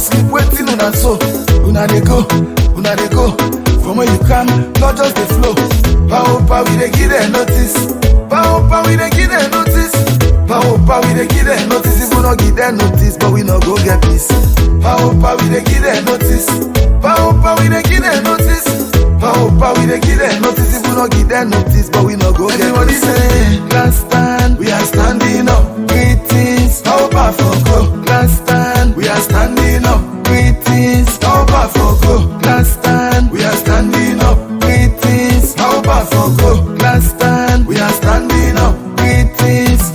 sleep, waiting on and so. Una dey go. From where you come, not just the flow. Power, we dey give them notice. Power, we dey give them notice. Power, we dey give them notice. If we not give them notice, but we not go get peace. Power, we dey give them notice. Power, we dey give them notice. Power, we dey give them notice. If we not give them notice, but we not go get peace. Everybody say, last stand, we are standing up. Greetings, power for go. Last stand, we are standing up. Greetings, power for go. Last stand, we are standing up. Greetings, power for go. Last stand, we are standing up. Greetings.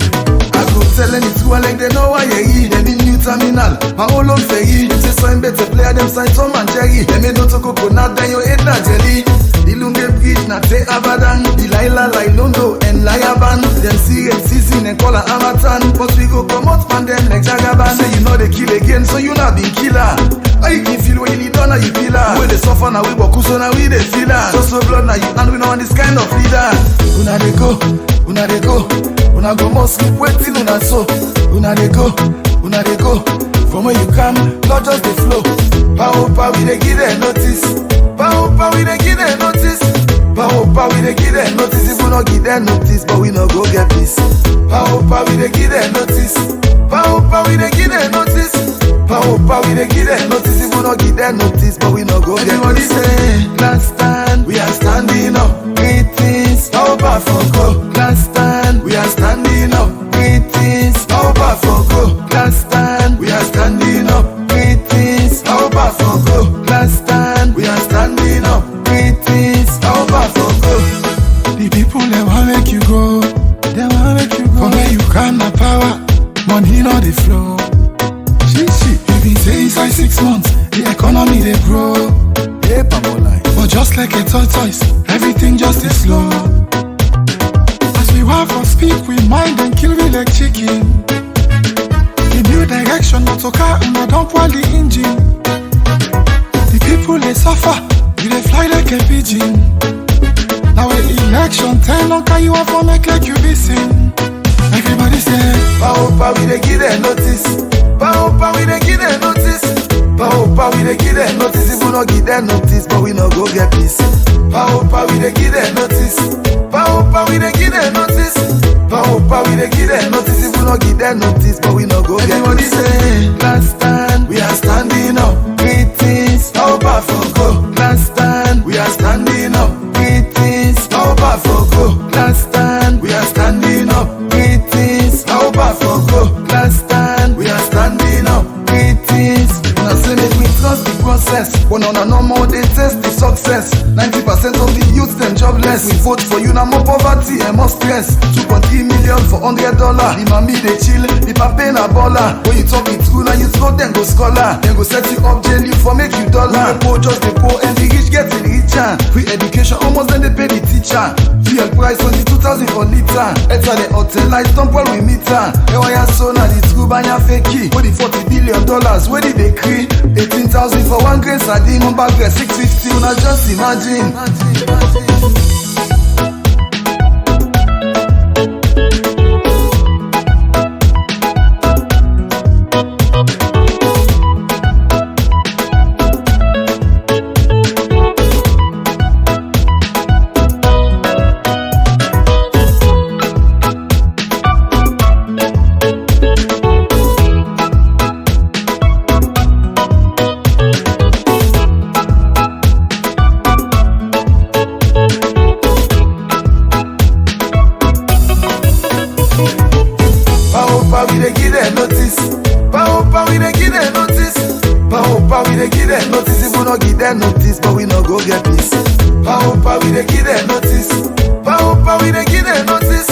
I go tell them it's one like they know why you them in new terminal. My whole own ferry. If they sign better player, them sign Tom and Jerry. They made no to coconut, then you eat that jelly. The Lunge Bridge, not say Abadan. Delilah, like Londo and Liaban. Them see and season and call a Amatan. But we go come out from them like Jagaban. Say you know they kill again, so you not been killer. How you can feel when you need done, you feel her. When they suffer, now we walk, so now we they feel her. So blood, now you and we know this kind of leader. Una they go. Una go more sleep, waiting on and so. Una they go. From where you come, not just the flow. Power, we dey give them notice. Power, we dey give them notice. Power, we dey give them notice. If we not give them notice, but we not go get peace. Power, we dey give them notice. Power, we dey give them notice. Power, we dey give them notice. If we not give them notice, but we not go get peace. Everybody say, last stand, we are standing up. Greetings, power for go. Last stand, we are standing up. Greetings, power for go. Last stand, we are standing up. Greetings, power for go. Last stand, we are standing up. Greetings, power for go. The people they want make you go. They want make you go. From where you come, na power, money not the flow. She, you been say inside 6 months, the economy they grow. But just like a tortoise, everything just is slow. As we walk for speed, we mind and kill we like chicken. The new direction, not to car and not dump while the engine. The people they suffer, we they fly like a pigeon. Now the election, tell long can you have for make like you be seen. Everybody say, power, we they give them notice. Power, we they give them notice. Power, we dey give them notice. If we not give them notice, but we not go get peace. Power, we dey give them notice. Power, we dey give them notice. Power, we dey give them notice. If we not give them notice, but we not go get peace. Everybody say, last stand, we are standing up. Greetings, power for go. Last stand, we are standing up. Greetings, power for go. Last stand, we are standing up. Greetings, power for go. Last stand, we are standing up. Greetings. Now say make we trust the process. But on a normal they test the success. 90% of the youth them jobless. We vote for you now more poverty and more stress. 2.3 million for $100. The mommy they chill, the papa na baller. When you talk it true now you throw them go scholar. Then go set you up jail you for make you dollar. The poor just the poor and the rich getting richer. Free education almost then they pay the teacher. Fuel price 22,000 for liter. Enter the hotel light dump while we meet her. Then why so now the true banya fake key. For the $40 billion where did they create? 18,000 for 1 grain sardine, one bag of 650, now just imagine. Power, we dey give them notice. Power, we dey give them notice. Power, we dey give them notice. If we not give them notice, but we not go get peace. Power, we dey give them notice. Power, we dey give them notice.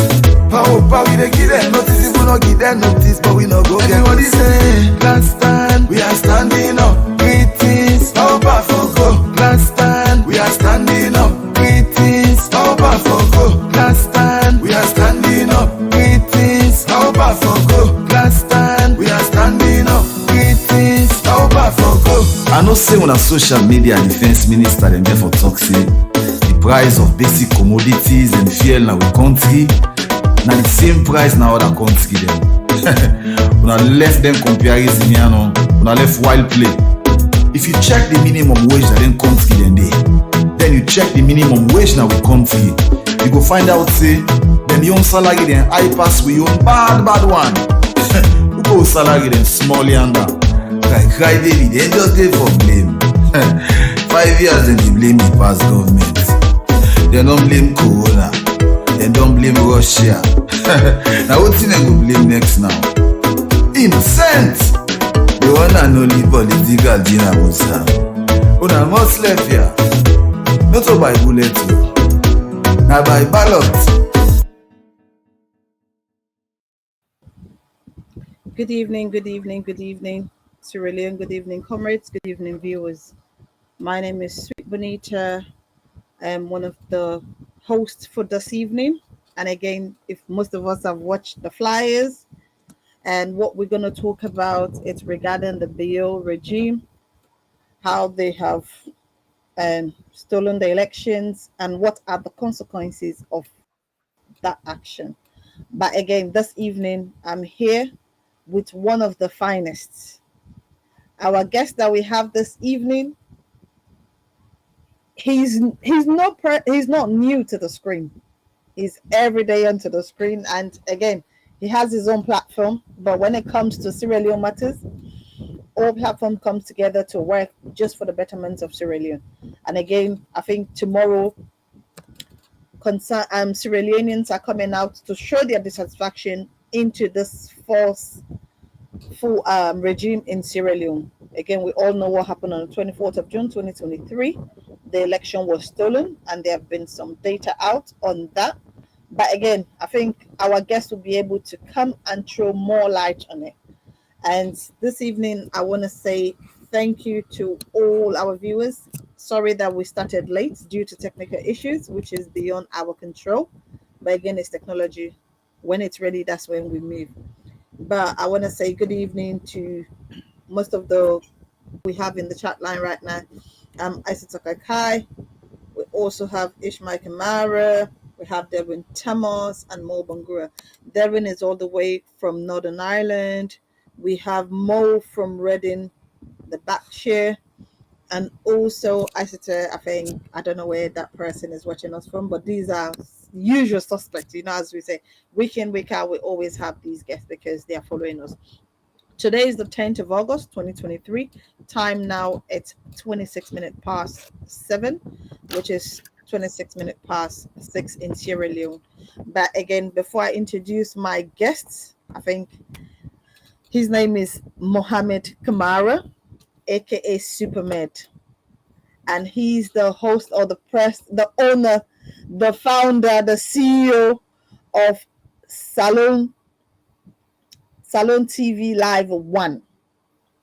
Power, we dey give them notice. If we not give them notice, but we not go get peace. Everybody say, last stand, we are standing up. Greetings, power for go. Last stand, we are standing up. Greetings, power for go. Last stand, we are standing up. Greetings, power for go. Last stand, we are standing up. Greetings, power for go. I know say on a social media defense minister dem therefore talk say the price of basic commodities and fuel na we country na the same price na other country dem. Una left them comparison here no. Una left wild play. If you check the minimum wage that then country then then you check the minimum wage now we country, you go find out say them young salary then high pass we own bad one. Who go salary then small yanda. Like cry baby, they just dey for blame. 5 years then they blame the past government. They don't blame Corona. They don't blame Russia. Now what thing they go blame next now? Innocent. The one and only political dinner was una must left here. Not by bullet, now by ballot. Good evening, Sierra Leone. Good evening, comrades. Good evening, viewers. My name is Sweet Bonita. I'm one of the hosts for this evening. And again, if most of us have watched the flyers, and what we're going to talk about is regarding the BO regime, how they have stolen the elections, and what are the consequences of that action. But again, this evening, I'm here with one of the finest. Our guest that we have this evening, he's not new to the screen. He's every day onto the screen, and again, he has his own platform. But when it comes to Sierra Leone matters, all platform comes together to work just for the betterment of Sierra Leone. And again, I think tomorrow, Sierra Leoneans are coming out to show their dissatisfaction into this full regime in Sierra Leone. Again, we all know what happened on the 24th of June 2023. The election was stolen, and there have been some data out on that. But again, I think our guests will be able to come and throw more light on it. And this evening, I want to say thank you to all our viewers. Sorry that we started late due to technical issues, which is beyond our control. But again, it's technology. When it's ready, that's when we move. But I want to say good evening to most of the we have in the chat line right now. Isataka Kai. We also have Ishmael Kamara. We have Devin Tamos and Mo Bangura. Devin is all the way from Northern Ireland. We have Mo from Reading, the Berkshire. And also Isata, I don't know where that person is watching us from, but these are usual suspects. As we say, week in, week out, we always have these guests because they are following us. Today is the 10th of August, 2023. Time now, it's 26 minutes past 7, which is 26 minutes past 6 in Sierra Leone. But again, before I introduce my guests, I think his name is Mohammed Kamara, aka Supermed. And he's the host or the owner, the founder, the CEO of Salon TV Live 1.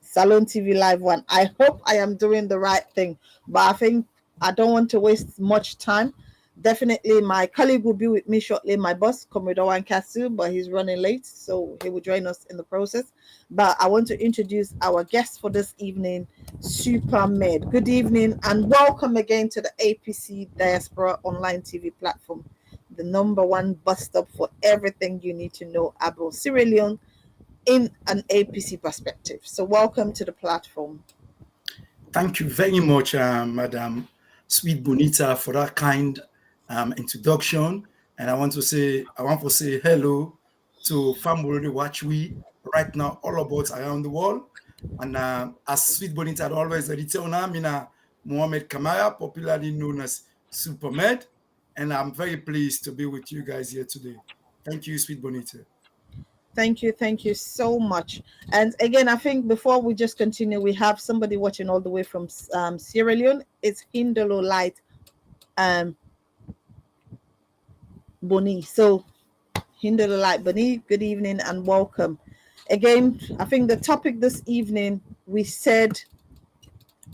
Salon TV Live 1. I hope I am doing the right thing, but I think I don't want to waste much time. Definitely my colleague will be with me shortly, my boss, Commodore Wankasu, but he's running late, so he will join us in the process. But I want to introduce our guest for this evening, Supermed. Good evening and welcome again to the APC Diaspora Online TV platform, the #1 bus stop for everything you need to know about Sierra Leone in an APC perspective. So welcome to the platform. Thank you very much, Madam Sweet Bonita, for that kind introduction. And I want to say hello to Family Watch We right now, all about around the world. And as Sweet Bonita had always written, I'm Mohammed Kamara, popularly known as Supermed. And I'm very pleased to be with you guys here today. Thank you, Sweet Bonita. Thank you so much. And again, I think before we just continue, we have somebody watching all the way from Sierra Leone. It's Hindolo Light Boni. So Hindolo Light Boni, good evening and welcome. Again, I think the topic this evening, we said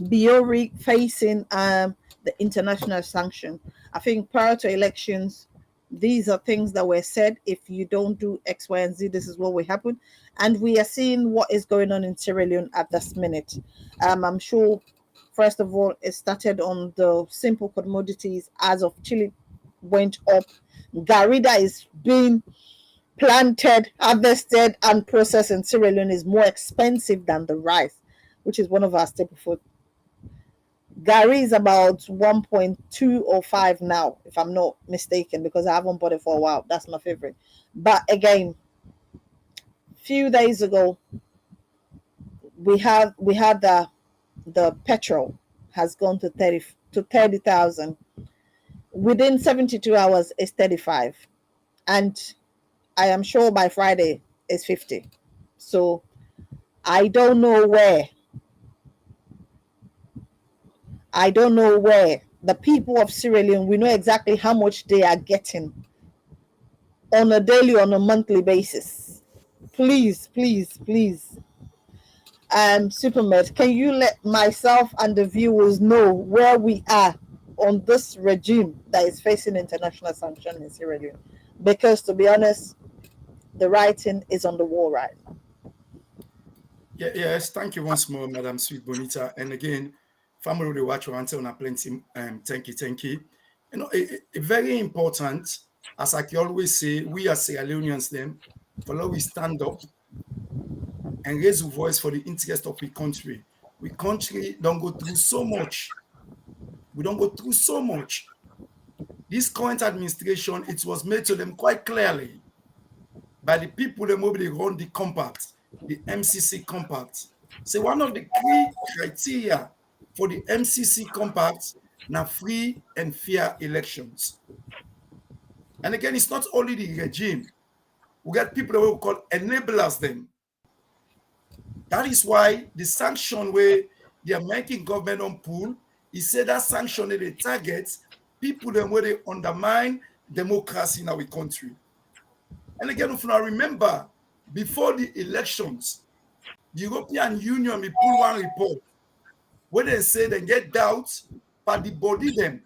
Biori facing the international sanction. I think prior to elections, these are things that were said. If you don't do X, Y, and Z, this is what will happen. And we are seeing what is going on in Sierra Leone at this minute. I'm sure, first of all, it started on the simple commodities as of chili went up. Garida is being planted, harvested, and processed in Sierra Leone is more expensive than the rice, which is one of our staple food. Gary is about 1.205 now, if I'm not mistaken, because I haven't bought it for a while. That's my favorite. But again, few days ago, we had the petrol has gone to 30,000. Within 72 hours, it's 35, and I am sure by Friday it's 50. So I don't know where. The people of Sierra Leone, we know exactly how much they are getting on a daily, on a monthly basis. Please, please, please. Supermed, can you let myself and the viewers know where we are on this regime that is facing international sanction in Sierra Leone? Because to be honest, the writing is on the wall right now. Yes, thank you once more, Madam Sweet Bonita. And again, family of the watch on a plenty. Thank you. You know, very important, as I can always say, we as Sierra Leoneans, them, for we stand up and raise a voice for the interest of the country. We country don't go through so much. We don't go through so much. This current administration, it was made to them quite clearly by the people that maybe they run the compact, the MCC compact. So one of the key criteria for the MCC compact now free and fair elections. And again, it's not only the regime. We get people that we call enablers them. That is why the sanction where the American government on pull, he said that sanction they target people that where they undermine democracy in our country. And again, if I remember, before the elections, the European Union will pull one report where they say they get doubts, but the body them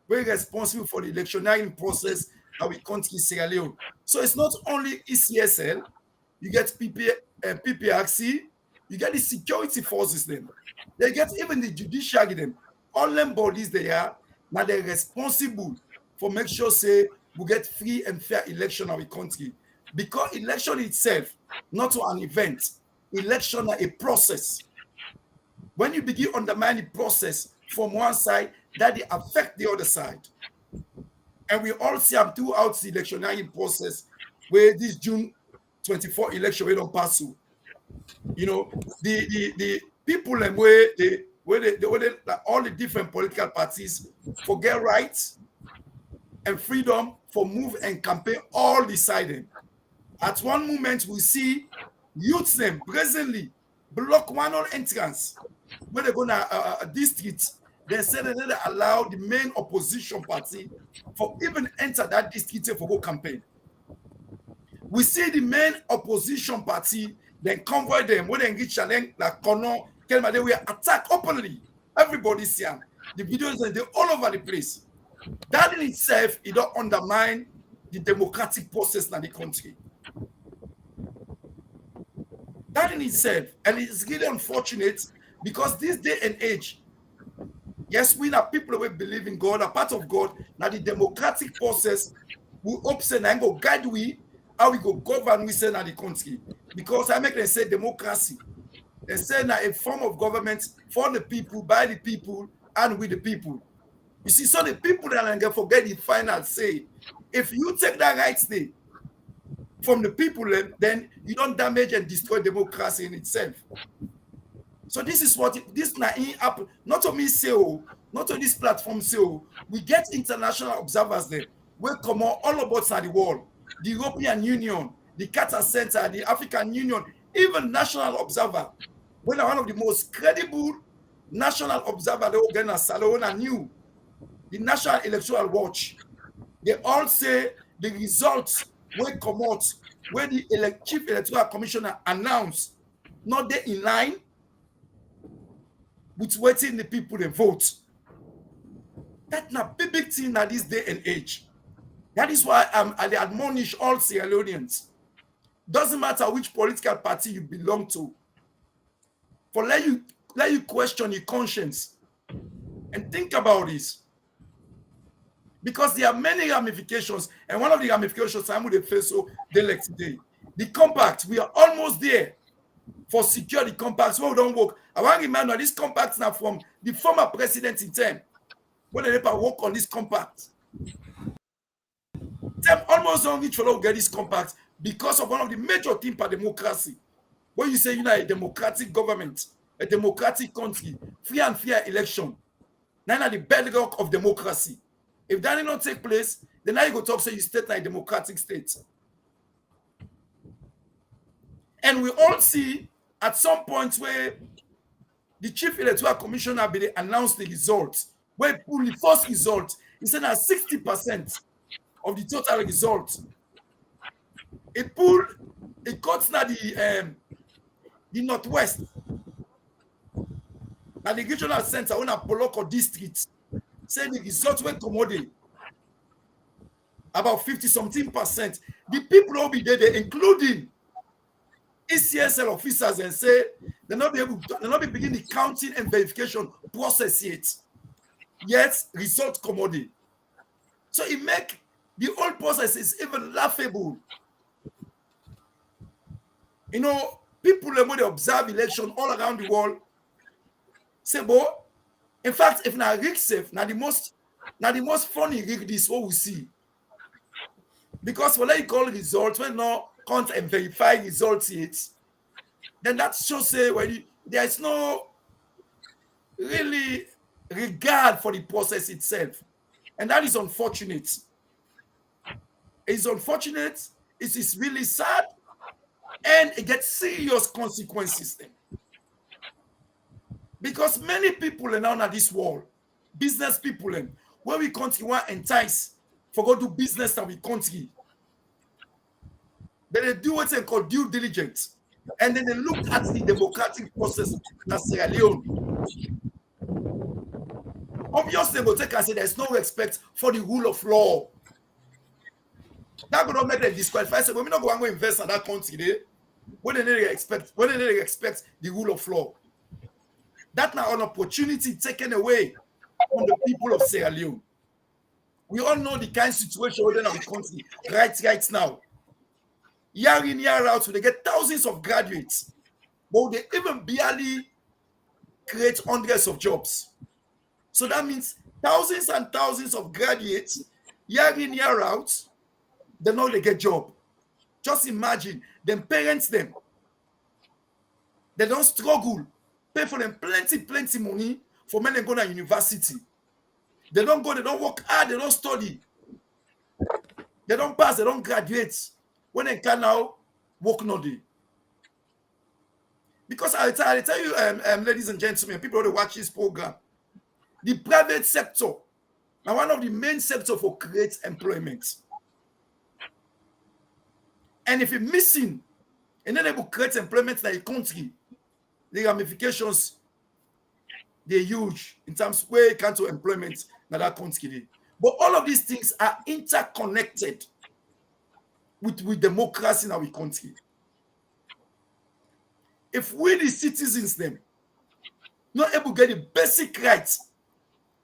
very responsible for the electioneering process that we country Sierra Leone. So it's not only ECSL, you get PPRC, you get the security forces them. They get even the judiciary them. All them bodies they are, now they're responsible for make sure say we get free and fair election of the country. Because election itself, not an event, election are a process. When you begin undermine the process from one side, that they affect the other side. And we all see them throughout the electionary process where this June 24 election we don't pass through. You know, the people and where they like all the different political parties forget rights and freedom for move and campaign all deciding. At one moment, we see youths them presently block one on entrance where they're going to district. They said that they allow the main opposition party for even enter that district for go campaign. We see the main opposition party then convoy them when they reach challenge like Kono, they will attack openly. Everybody see them. The videos are all over the place. That in itself, it don't undermine the democratic process in the country. That in itself, and it's really unfortunate because this day and age, yes, we are people who believe in God, a part of God. Now the democratic process will open and go guide we how we go govern we say now the country. Because I make them say democracy. They say now a form of government for the people, by the people, and with the people. You see, so the people that can forget the final say. If you take that right stay from the people, then you don't damage and destroy democracy in itself. So this is what this happen. Not to me say, not to this platform say, we get international observers there. We come on all about the world, the European Union, the Qatar Center, the African Union, even national observer. When one of the most credible national observer they organize Salona new, the National Electoral Watch. They all say the results will come out where the Chief Electoral Commissioner announced, not they in line with waiting the people they vote. That's not a big thing at this day and age. That is why I admonish all Sierra Leoneans. Doesn't matter which political party you belong to. For let you question your conscience and think about this. Because there are many ramifications, and one of the ramifications I'm going to face so today. The compact, we are almost there for secure the compacts. Well, don't work. I want to remind you, these compacts now from the former president in term. When they work on this compact, them almost don't reach for get this compact because of one of the major things for democracy. When you say you know a democratic government, a democratic country, free and fair election, now the bedrock of democracy. If that did not take place, then now you go talk say you state like a democratic state. And we all see at some point where the chief electoral commissioner be announced the results, where pull the first result, he said that 60% of the total result. It got now the northwest. Now the regional center on a Poloko district say the result went commodity about 50-something%. The people will be there, including ECSL officers, and say they'll not be begin the counting and verification process yet result commodity. So it make the whole process is even laughable. You know, people when they observe election all around the world say, "Bo, in fact, if now rig safe, now the most funny rig this what we see." Because when they call results, when no count and verify results yet, then that shows say there is no really regard for the process itself. And that is unfortunate. It's unfortunate, it is really sad, and it gets serious consequences then. Because many people are now in this world, business people, where we country want entice for go do business in we country. Then they do what they call due diligence. And then they look at the democratic process at Sierra Leone. Obviously, they will take and say there's no respect for the rule of law. That could not make them disqualify. So we're not going to invest in that country there. When they expect the rule of law. That's now an opportunity taken away from the people of Sierra Leone. We all know the kind of situation within our country right now. Year in, year out, so they get thousands of graduates, but they even barely create hundreds of jobs. So that means thousands and thousands of graduates, year in, year out, they know they get job. Just imagine them parents them. They don't struggle, pay for them plenty money for men and go to university. They don't go, they don't work hard, they don't study. They don't pass, they don't graduate. When they can now work no day. Because I tell you, ladies and gentlemen, people who watch this program, the private sector now one of the main sectors for create employment. And if you're missing and then able to create employment in a country, the ramifications they're huge in terms of where it comes to employment in that country. But all of these things are interconnected with democracy in our country. If we the citizens them not able to get the basic rights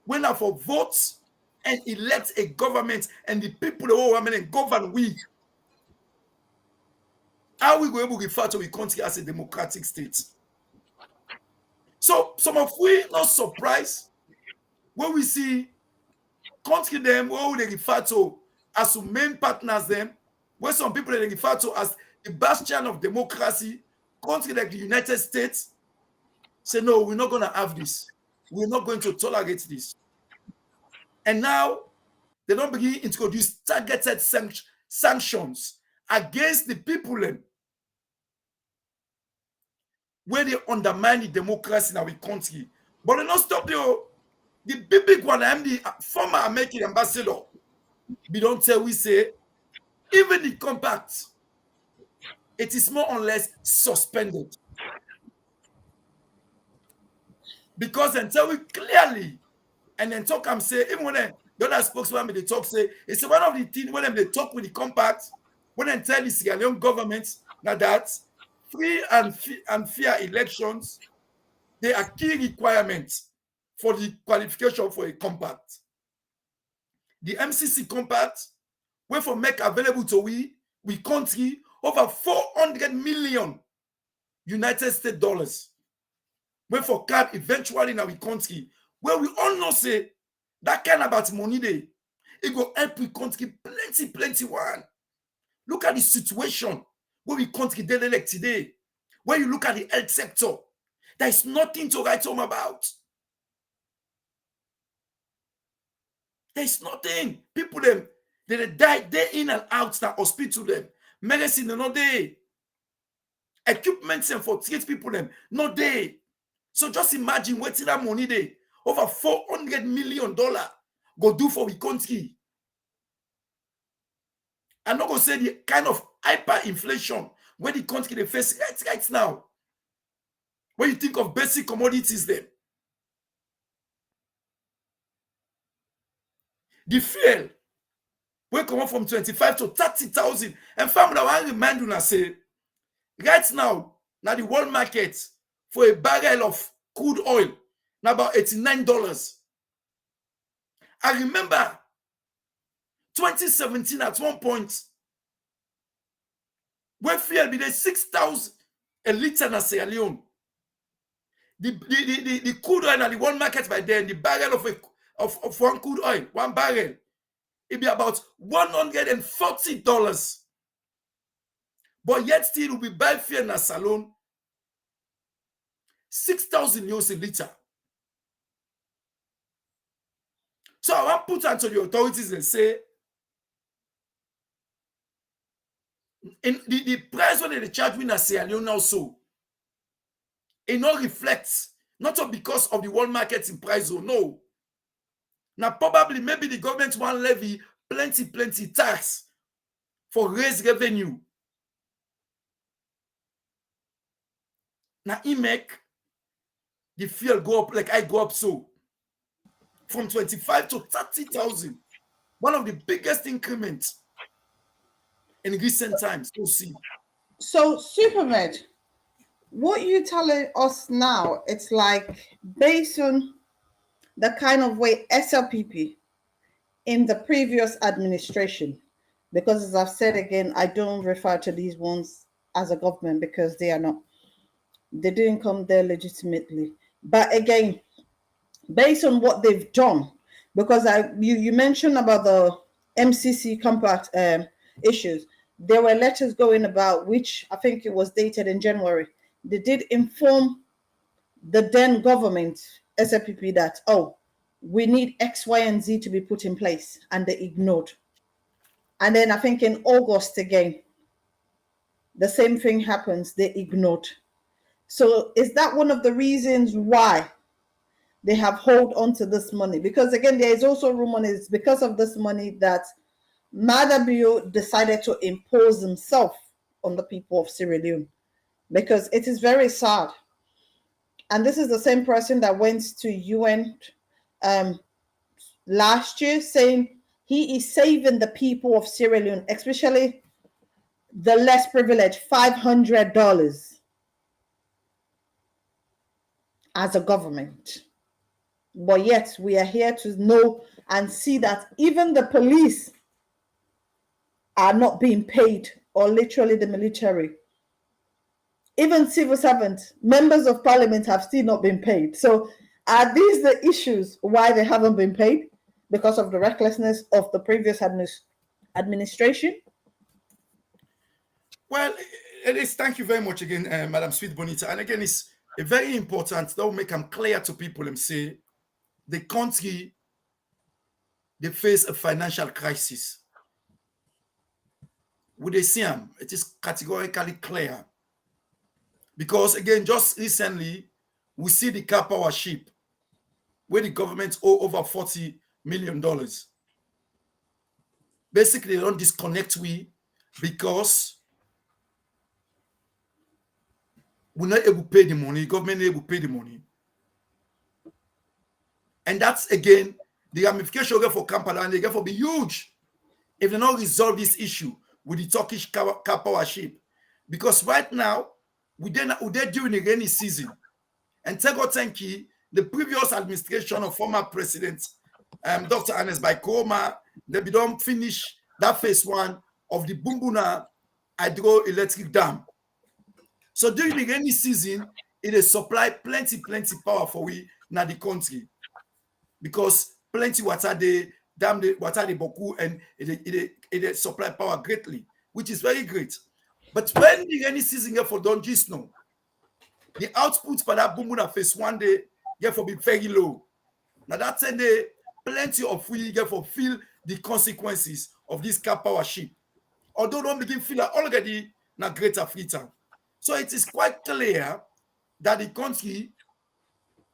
when are for votes and elect a government and the people the whole women and govern we, how we go able to refer to a country as a democratic state? So some of we not surprised when we see country them where they refer to as main partners them, where some people they refer to as the bastion of democracy, country like the United States say no, we're not going to have this. We're not going to tolerate this. And now they don't begin to introduce targeted sanctions against the people where they undermine the democracy in our country. But they don't stop there. The big one, I'm the former American ambassador. We don't tell we say, even the compact, it is more or less suspended. Because until we clearly, and then talk and say, even when the other spokesman they talk, say, it's one of the things when they talk with the compact, when they tell the Sierra Leone government now that free and fair elections, they are key requirements for the qualification for a compact. the MCC compact, where for make available to we country over 400 million United States dollars. Where for cap eventually in our country, where we all know say that kind about money day, it go help we country plenty one. Look at the situation where we country daily like today. When you look at the health sector, there is nothing to write home about. There is nothing. People them they die day in and out that hospital them. Medicine no day. Equipment them for treat people them no day. So just imagine waiting that money day over $400 million go do for the country. I'm not gonna say the kind of hyperinflation where the country they face right now. When you think of basic commodities, then the fuel will come up from 25 to 30,000. And family, I want to remind you now say, right now the world market for a barrel of crude oil now about $89. I remember 2017 at one point when fuel be there 6,000 a liter in Sierra Leone. The crude oil at the world market by then, the barrel of one crude oil, one barrel, it be about $140. But yet still will be buy fuel in a salon 6,000 euros a liter. So I want to put onto the authorities and say, in the price when they charge me in Sierra Leone also, it not reflects, not because of the world market in price zone, no. Now probably maybe the government want levy plenty tax for raise revenue. Now he make the fuel go up like I go up so from 25 to 30,000. One of the biggest increments in recent times to see. So Supermed, what you telling us now, it's like based on the kind of way SLPP in the previous administration, because as I've said again, I don't refer to these ones as a government because they didn't come there legitimately. But again, based on what they've done, because you mentioned about the MCC compact issues, there were letters going about, which I think it was dated in January. They did inform the then government, SLPP, that, oh, we need X, Y, and Z to be put in place, and they ignored. And then I think in August again, the same thing happens, they ignored. So is that one of the reasons why they have hold on to this money? Because again, there is also rumor it's because of this money that Madabio decided to impose himself on the people of Sierra Leone, because it is very sad. And this is the same person that went to UN last year saying he is saving the people of Sierra Leone, especially the less privileged, $500 as a government. But yet we are here to know and see that even the police are not being paid, or literally the military. Even civil servants, members of parliament have still not been paid. So are these the issues why they haven't been paid? Because of the recklessness of the previous administration? Well, it is. Thank you very much again, Madam Sweet Bonita. And again, it's very important that will make them clear to people and say the country, they face a financial crisis. With the CM, it is categorically clear. Because again, just recently, we see the car power ship where the government owe over $40 million. Basically, they don't disconnect because we're not able to pay the money, government not able to pay the money. And that's again the ramification for Kampala, and they therefore be huge if they don't resolve this issue with the Turkish car power ship. Because right now, they're during the rainy season. And Tego Tenki, the previous administration of former President Dr. Anes by Koma, they don't finish that phase 1 of the Bumbuna hydroelectric dam. So during the rainy season, it is supply plenty power for we na the country, because plenty water they dam the water the boku, and it supply power greatly, which is very great. But when the rainy season get for don gist now, the output for that Bumbuna phase 1 day get for be very low. Now that 10 day, plenty of we get for feel the consequences of this car power ship. Although don't begin feel like already na Greater Freetown. So it is quite clear that the country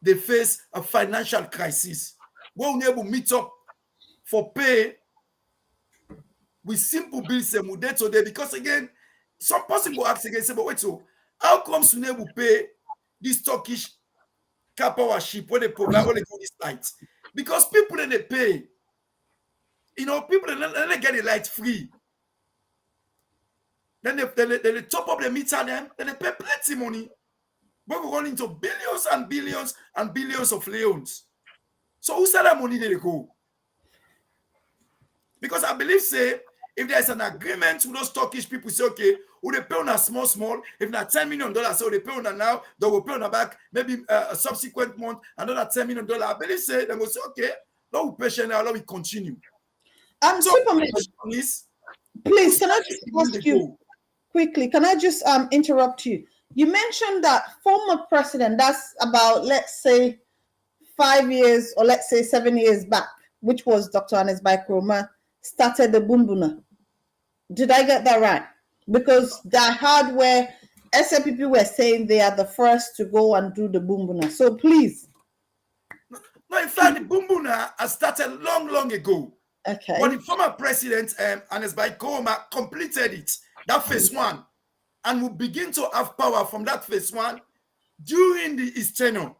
they face a financial crisis. We will able meet up for pay with simple bills and day to day, because again, some person go ask again, say, but wait, so how comes we able pay this Turkish car power ship when they provide all the this lights? Because people then they pay. You know, people then they get the light free. Then they top up the meter them, then they pay plenty money. But we run into billions and billions and billions of loans. So who sell that money they go? Because I believe, say, if there's an agreement with those Turkish people, say, okay, will they pay on a small, if not $10 million, so they pay on now, they will pay on the back, maybe a subsequent month, another $10 million. I believe, say, they will say, okay, now we patient now, let we continue. So, please, can I just ask you quickly, can I just interrupt you? You mentioned that former president, that's about, let's say, 5 years or let's say 7 years back, which was Dr. Anes Baikroma, started the Bumbuna. Did I get that right? Because the hardware, SLPP were saying they are the first to go and do the Bumbuna. So please. No, in fact, the Bumbuna has started long ago. Okay. But the former president, Anes Baikroma, completed it, that phase 1, and will begin to have power from that phase 1 during his tenure.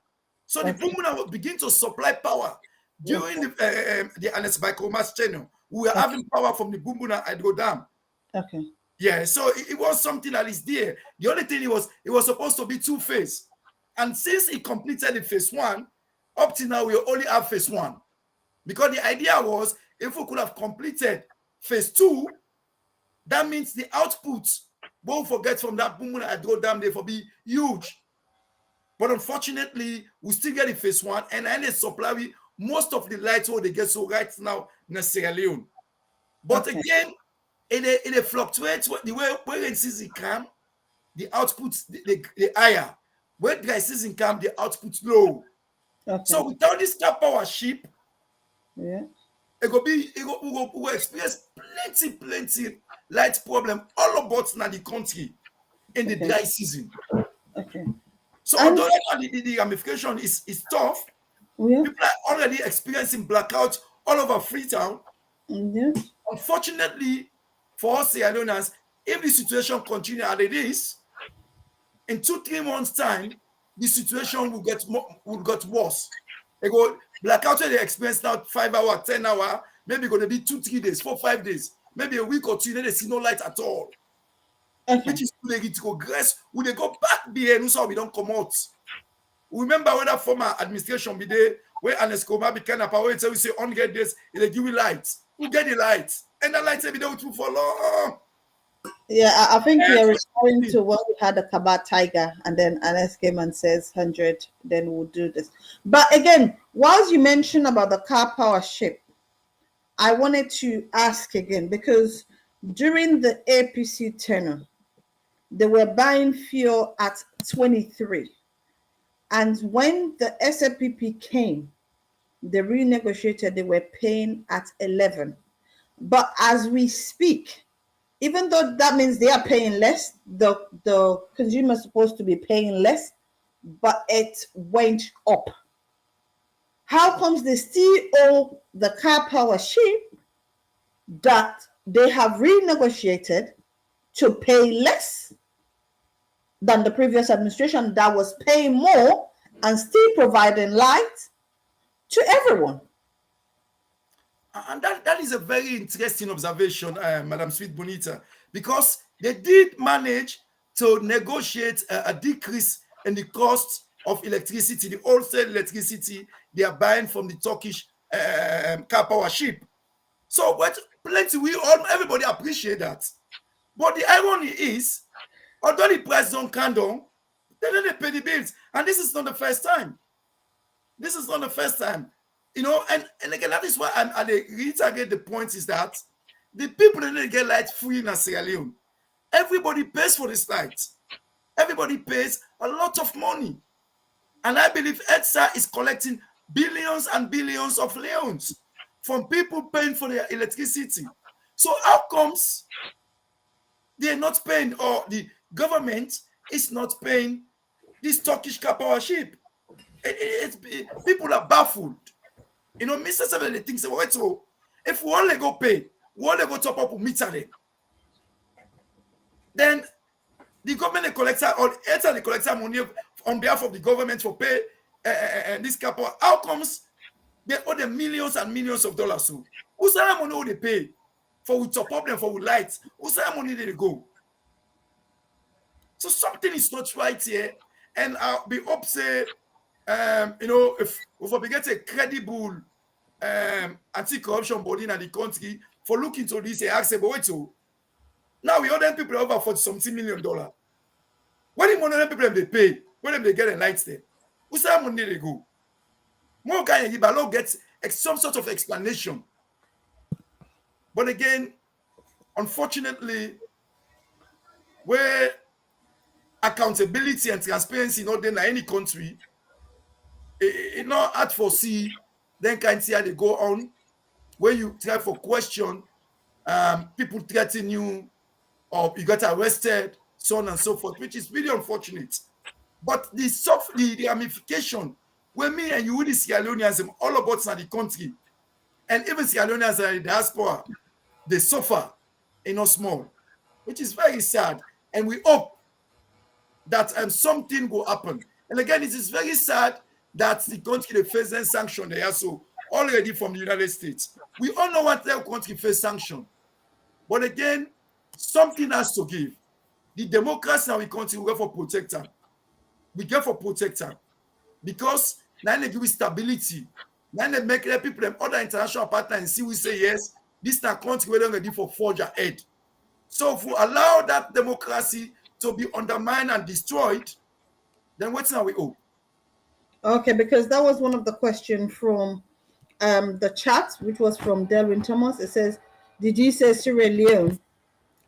So the Bumbuna will begin to supply power during the Anes Baikroma's tenure. We were having power from the Bumbuna Hydro Dam. Okay. Yeah, so it was something that is there. The only thing it was supposed to be 2 phases. And since he completed the phase 1, up to now we only have phase 1. Because the idea was, if we could have completed phase 2, that means the output, won't forget, from that Bumbuna Hydro Dam, they will be huge. But unfortunately, we still get the phase 1, and then they supply most of the lights what they get so right now in Sierra Leone. But again, it fluctuates the way when season come, the output the higher. When dry season come, the output low. Okay. So without this car power ship, yeah, we will experience plenty light problem all about now the country in the dry season. Okay. So although the ramification is tough, people are already experiencing blackouts all over Freetown. Unfortunately, for us Sierra Leoneans, if the situation continues as it is, in 2-3 months' time, the situation will get worse. They go blackout they experience now 5 hours, 10 hours, maybe going to be 2-3 days, 4-5 days, maybe a week or 2, they see no light at all. Which is they get to progress. When they go back there, so we don't come out. Remember when that former administration be there, where Anes Koma became a power, we say 100 days, they give you lights. Who get the lights? And the lights will be there with you for long. Yeah, I think you're referring to when we had the Kabat Tiger, and then Anes came and says 100, then we'll do this. But again, whilst you mentioned about the car power ship, I wanted to ask again, because during the APC tenure, they were buying fuel at 23. And when the SLPP came, they renegotiated, they were paying at 11. But as we speak, even though that means they are paying less, the consumer is supposed to be paying less, but it went up. How comes they still owe the car power ship that they have renegotiated to pay less than the previous administration that was paying more and still providing light to everyone? And that is a very interesting observation, Madam Sweet Bonita, because they did manage to negotiate a decrease in the cost of electricity, the wholesale electricity they are buying from the Turkish car power ship. So what plenty everybody appreciate that. But the irony is, although the price don't come down, they don't pay the bills. And this is not the first time. This is not the first time. And again, that is why I reiterate the point is that the people that didn't get light free in Sierra Leone. Everybody pays for this light. Everybody pays a lot of money. And I believe EDSA is collecting billions and billions of leones from people paying for their electricity. So how comes they're not paying, or the government is not paying this Turkish car power ship? People are baffled. Mr. Seven, they think, so if we only go pay, we only go top up with meter them, then the government they collect or EDSA they collect money on behalf of the government for pay this car power. How comes they owe them millions and millions of dollars? So who's that money will they pay for with top up them for with lights? Who's that money they go? So something is not right here, and I'll be up say, if we get a credible anti-corruption body in the country for looking to this, ask about wait, so now we owe them people over $40-something million. What the money people they pay? When they get a lights there? Who's that money they go? More guy and gets some sort of explanation. But again, unfortunately, where accountability and transparency not there in any country, it not hard for see, then can see how they go on. Where you try for question, people threaten you, or you got arrested, so on and so forth, which is really unfortunate. But the ramification, when me and you, the Sierra Leoneans, all about the country, and even Sierra Leoneans and the diaspora, they suffer small, which is very sad. And we hope that something will happen. And again, it is very sad that the country they face a sanction there, so already from the United States. We all know what their country face sanction. But again, something has to give. The democrats now in country we go for protector. We get for protector. Because now they give stability. Now they make the people and other international partners and see we say yes, this is a country we're ready for forge ahead. So if we allow that democracy to be undermined and destroyed, then what's now we owe? Okay, because that was one of the questions from the chat, which was from Delwyn Thomas. It says, did you say Sierra Leone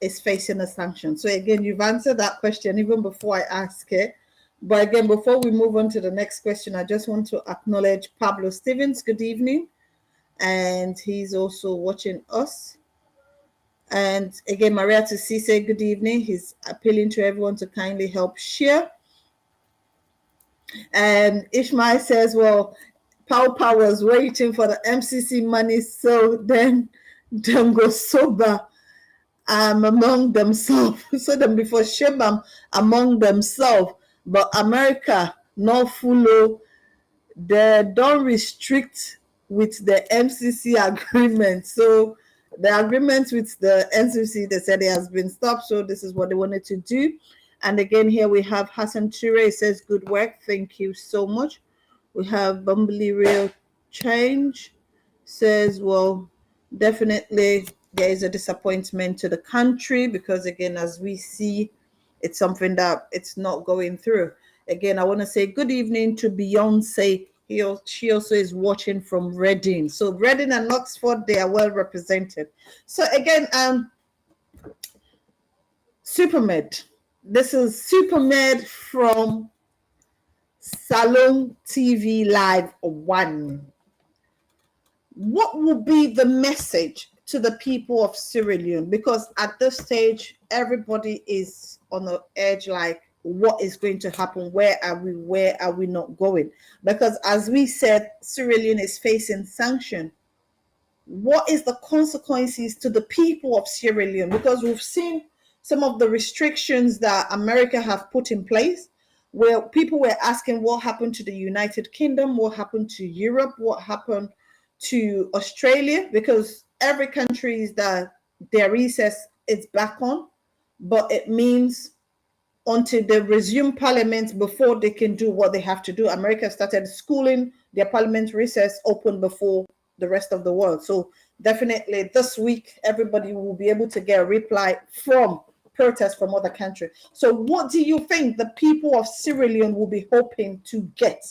is facing a sanction? So again, you've answered that question even before I ask it. But again, before we move on to the next question, I just want to acknowledge Pablo Stevens. Good evening. And he's also watching us. And again, Maria Tusise, good evening. He's appealing to everyone to kindly help share. And Ishmael says, well, Power was waiting for the MCC money, so then them go sober among themselves. So then before Shebam among themselves, but America not follow. They don't restrict with the MCC agreement. So the agreement with the MCC, they said it has been stopped. So this is what they wanted to do. And again, here we have Hassan Ture. It says, good work. Thank you so much. We have Bumbley Real Change. Says, well, definitely there is a disappointment to the country because, again, as we see, it's something that it's not going through. Again, I want to say good evening to Beyonce. She also is watching from Reading. So Reading and Oxford, they are well represented. So again, Supermed. This is Supermed from Salon TV Live 1. What will be the message to the people of Sierra Leone? Because at this stage, everybody is on the edge, like, what is going to happen? Where are we? Where are we not going? Because as we said, Sierra Leone is facing sanction. What is the consequences to the people of Sierra Leone? Because we've seen some of the restrictions that America have put in place, where people were asking what happened to the United Kingdom, what happened to Europe, what happened to Australia, because every country is that their recess is back on, but it means until they resume parliament before they can do what they have to do. America started schooling their parliament recess open before the rest of the world. So definitely this week, everybody will be able to get a reply from protests from other countries. So what do you think the people of Sierra Leone will be hoping to get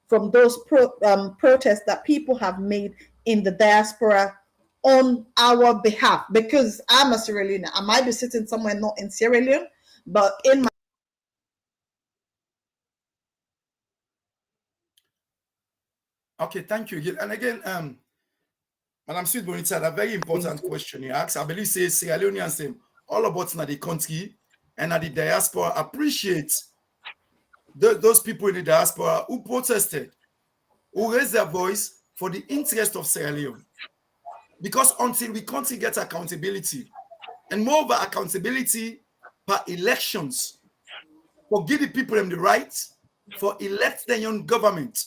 from those protests that people have made in the diaspora on our behalf? Because I'm a Sierra Leone. I might be sitting somewhere not in Sierra Leone, but in my Okay, thank you again. And again, Madam Sweet Bonita, a very important question you asked. I believe say Sierra Leoneans say all about na the country and na the diaspora appreciate those people in the diaspora who protested, who raised their voice for the interest of Sierra Leone. Because until we country get accountability, and moreover accountability per elections, for give the people them the right for elect their own government.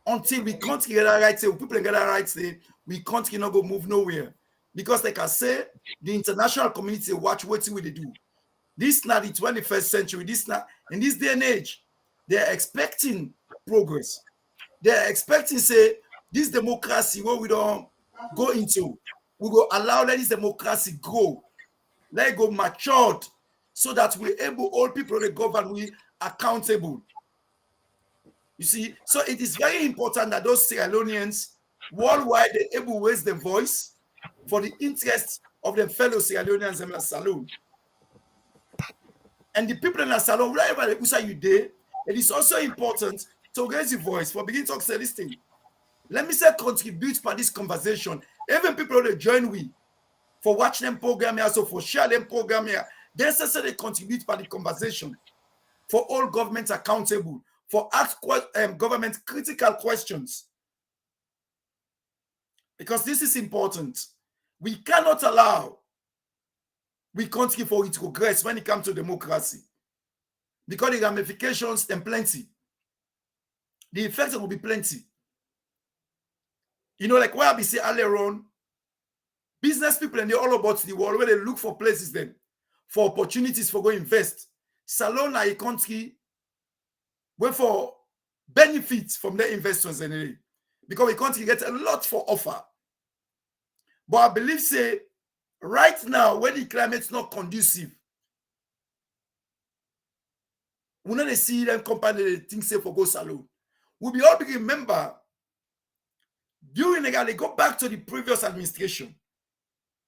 Until we can't get that right, say people get that right, say we can't not go move nowhere. Because like I say, the international community watch what we they do. This not the 21st century. This not in this day and age, they're expecting progress. They're expecting say this democracy what we don't go into, we go allow let this democracy grow, let it go matured, so that we're able all people to govern we accountable. You see, so it is very important that those Sierra Leoneans worldwide they're able to raise their voice for the interests of their fellow Sierra Leoneans in the salon. And the people in the salon, wherever you there, it is also important to raise your voice for beginning to say this thing. Let me say contribute for this conversation. Even people that join we for watching them program here, so for share them program here, they necessarily contribute for the conversation. For all governments accountable, for ask government critical questions. Because this is important. We cannot allow we country for it to progress when it comes to democracy. Because the ramifications then plenty. The effects will be plenty. You know, like where I be say earlier on, business people and they're all about the world where they look for places then for opportunities for go invest. Salon a country where for benefits from their investors anyway. Because we country get a lot for offer. But I believe say right now when the climate's not conducive, we not see them company they think say for go salon. We'll be all be remember during they go back to the previous administration.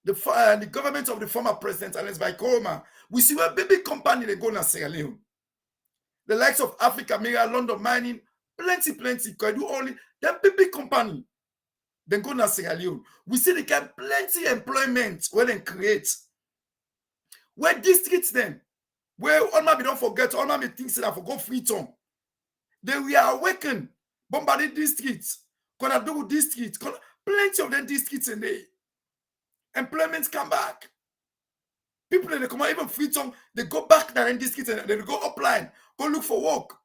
The government of the former president, Alex Baikoma, we see where big company they go na Sierra Leone. The likes of Africa, Mega, London Mining, plenty, can do only them big company. Then go na Sierra Leone. We see they get plenty employment where they create. Where districts then, where all my don't forget, all my things that for go free town. Then we are awakened, bombarded districts, Konadu districts, plenty of them districts in there. Employment come back. People they come out, even free town, they go back there in districts and they go upline, go look for work.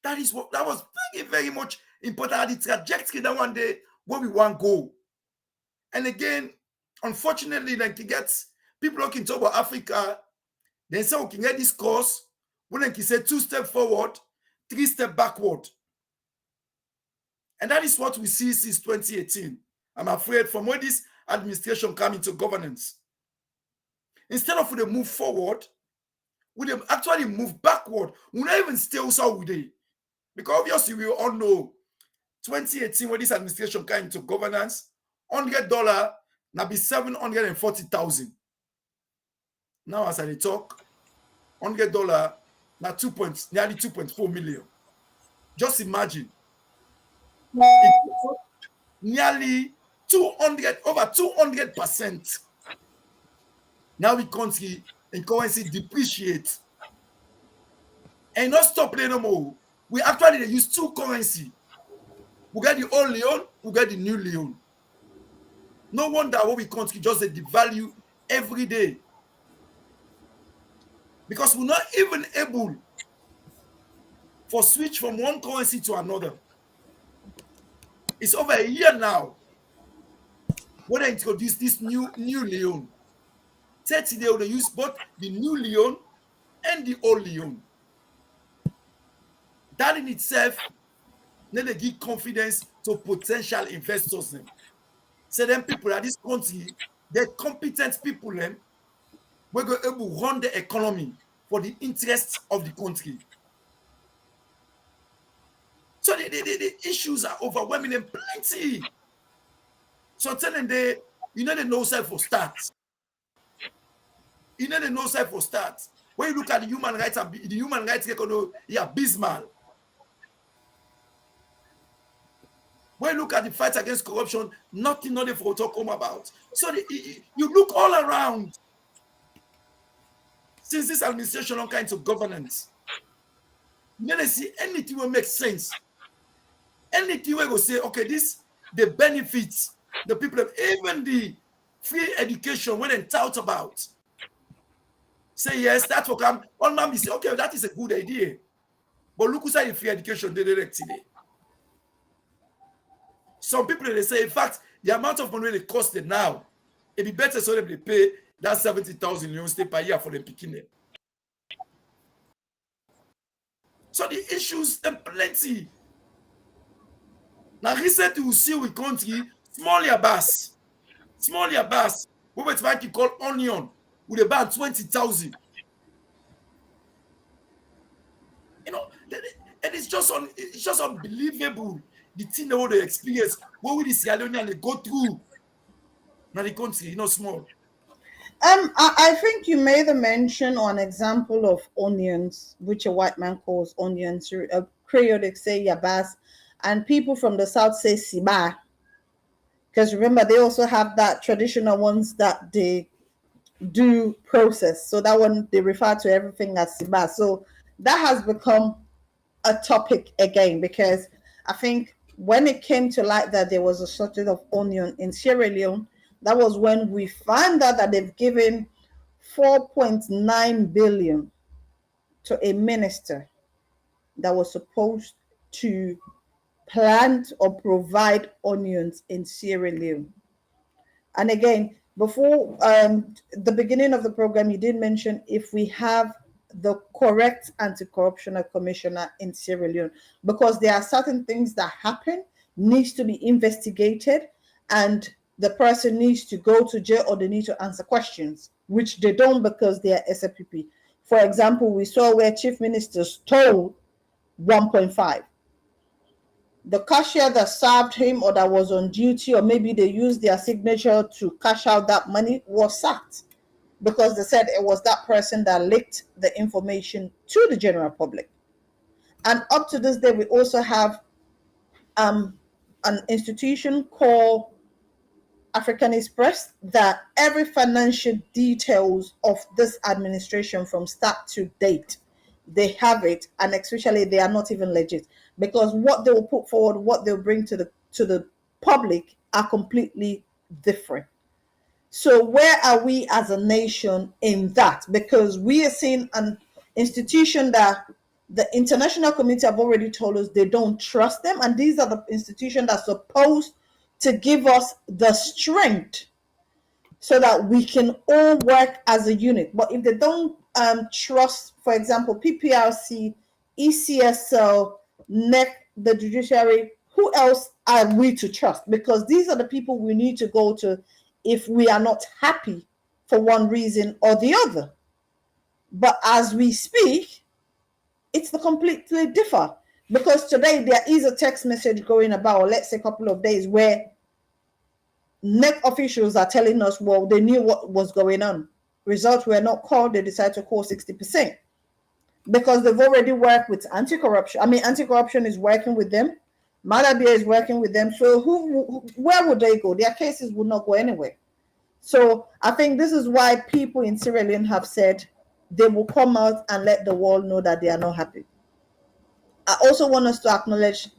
That is what that was very, very much important. The trajectory that one day where we want to go. And again, unfortunately, like to get people looking to about Africa, they say we can get this course when they can say 2 steps forward, 3 steps backward. And that is what we see since 2018. I'm afraid from when this administration come into governance. Instead of we move forward, we actually move backward. We not even stay also with it. Because obviously we all know 2018 when this administration came into governance, $100 now be 740,000. Now as I talk, $100 now nearly 2.4 million. Just imagine. Nearly 200, over 200%. Now we country in currency depreciate. And not stop playing no more. We actually use 2 currency. We get the old Leon, we get the new Leon. No wonder what we country just devalue every day. Because we're not even able for switch from one currency to another. It's over a year now when I introduced this new Leon. 30 days they use both the new Leon and the old Leon. That in itself then they give confidence to potential investors them. Say them people at this country, they're competent people them, we're going to run the economy for the interests of the country. So the issues are overwhelming and plenty. So telling they, you know, they know self for start. You know, they know self for start. When you look at the human rights, record, yeah, abysmal. When you look at the fight against corruption, nothing for talk home about. So you look all around. Since this administration on kinds of governance, you never see anything will make sense. Anything will go say, okay, this the benefits the people, even the free education when they talk about. Say yes, that's what come. All man be say, okay, that is a good idea. But look who's in free education they direct today. Some people they say, in fact, the amount of money they cost it now, it'd be better so they pay that 70,000 euros per year for them picking it. So the issues are plenty. Now recently we see with country small yabas, we were trying to call onion with about 20,000. You know, and it's just unbelievable the thing they experience. What will the Sierra Leonean they go through? Now the country, you know, small. I think you made a mention or an example of onions, which a white man calls onions. A Creole they say yabas, and people from the south say siba. Because remember, they also have that traditional ones that they do process. So that one they refer to everything as siba. So that has become a topic again because I think when it came to light that there was a shortage of onion in Sierra Leone, that was when we found out that they've given 4.9 billion to a minister that was supposed to plant or provide onions in Sierra Leone. And again, before the beginning of the program, you did mention if we have the correct anti-corruption commissioner in Sierra Leone, because there are certain things that happen, needs to be investigated, and the person needs to go to jail or they need to answer questions, which they don't because they are SFPP. For example, we saw where chief minister stole 1.5. The cashier that served him or that was on duty, or maybe they used their signature to cash out that money, was sacked because they said it was that person that leaked the information to the general public. And up to this day, we also have an institution called African Express that every financial details of this administration from start to date, they have it, and especially they are not even legit because what they will put forward, what they'll bring to the public are completely different. So where are we as a nation in that? Because we are seeing an institution that the international community have already told us they don't trust them, and these are the institutions that are supposed to give us the strength so that we can all work as a unit. But if they don't trust, for example, PPRC, ECSL, NEC, the judiciary, who else are we to trust? Because these are the people we need to go to if we are not happy for one reason or the other. But as we speak, it's the completely different. Because today there is a text message going about, let's say a couple of days, where NEC officials are telling us, well, they knew what was going on. Results were not called. They decided to call 60% because they've already worked with anti-corruption. I mean, anti-corruption is working with them. Malabia is working with them. So where would they go? Their cases would not go anywhere. So I think this is why people in Sierra Leone have said they will come out and let the world know that they are not happy. I also want us to acknowledge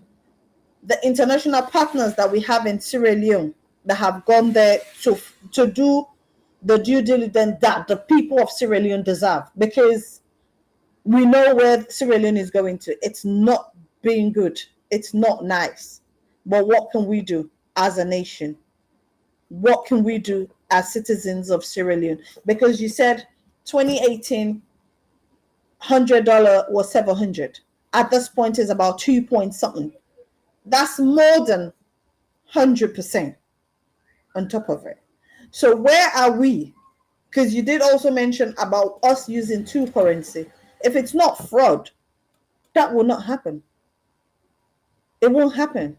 the international partners that we have in Sierra Leone that have gone there to do the due diligence that the people of Sierra Leone deserve, because we know where Sierra Leone is going to. It's not being good. It's not nice. But what can we do as a nation? What can we do as citizens of Sierra Leone? Because you said 2018, $100 was 700. At this point is about 2 point something. That's more than 100% on top of it. So where are we? Because you did also mention about us using two currency. If it's not fraud, that will not happen. It won't happen.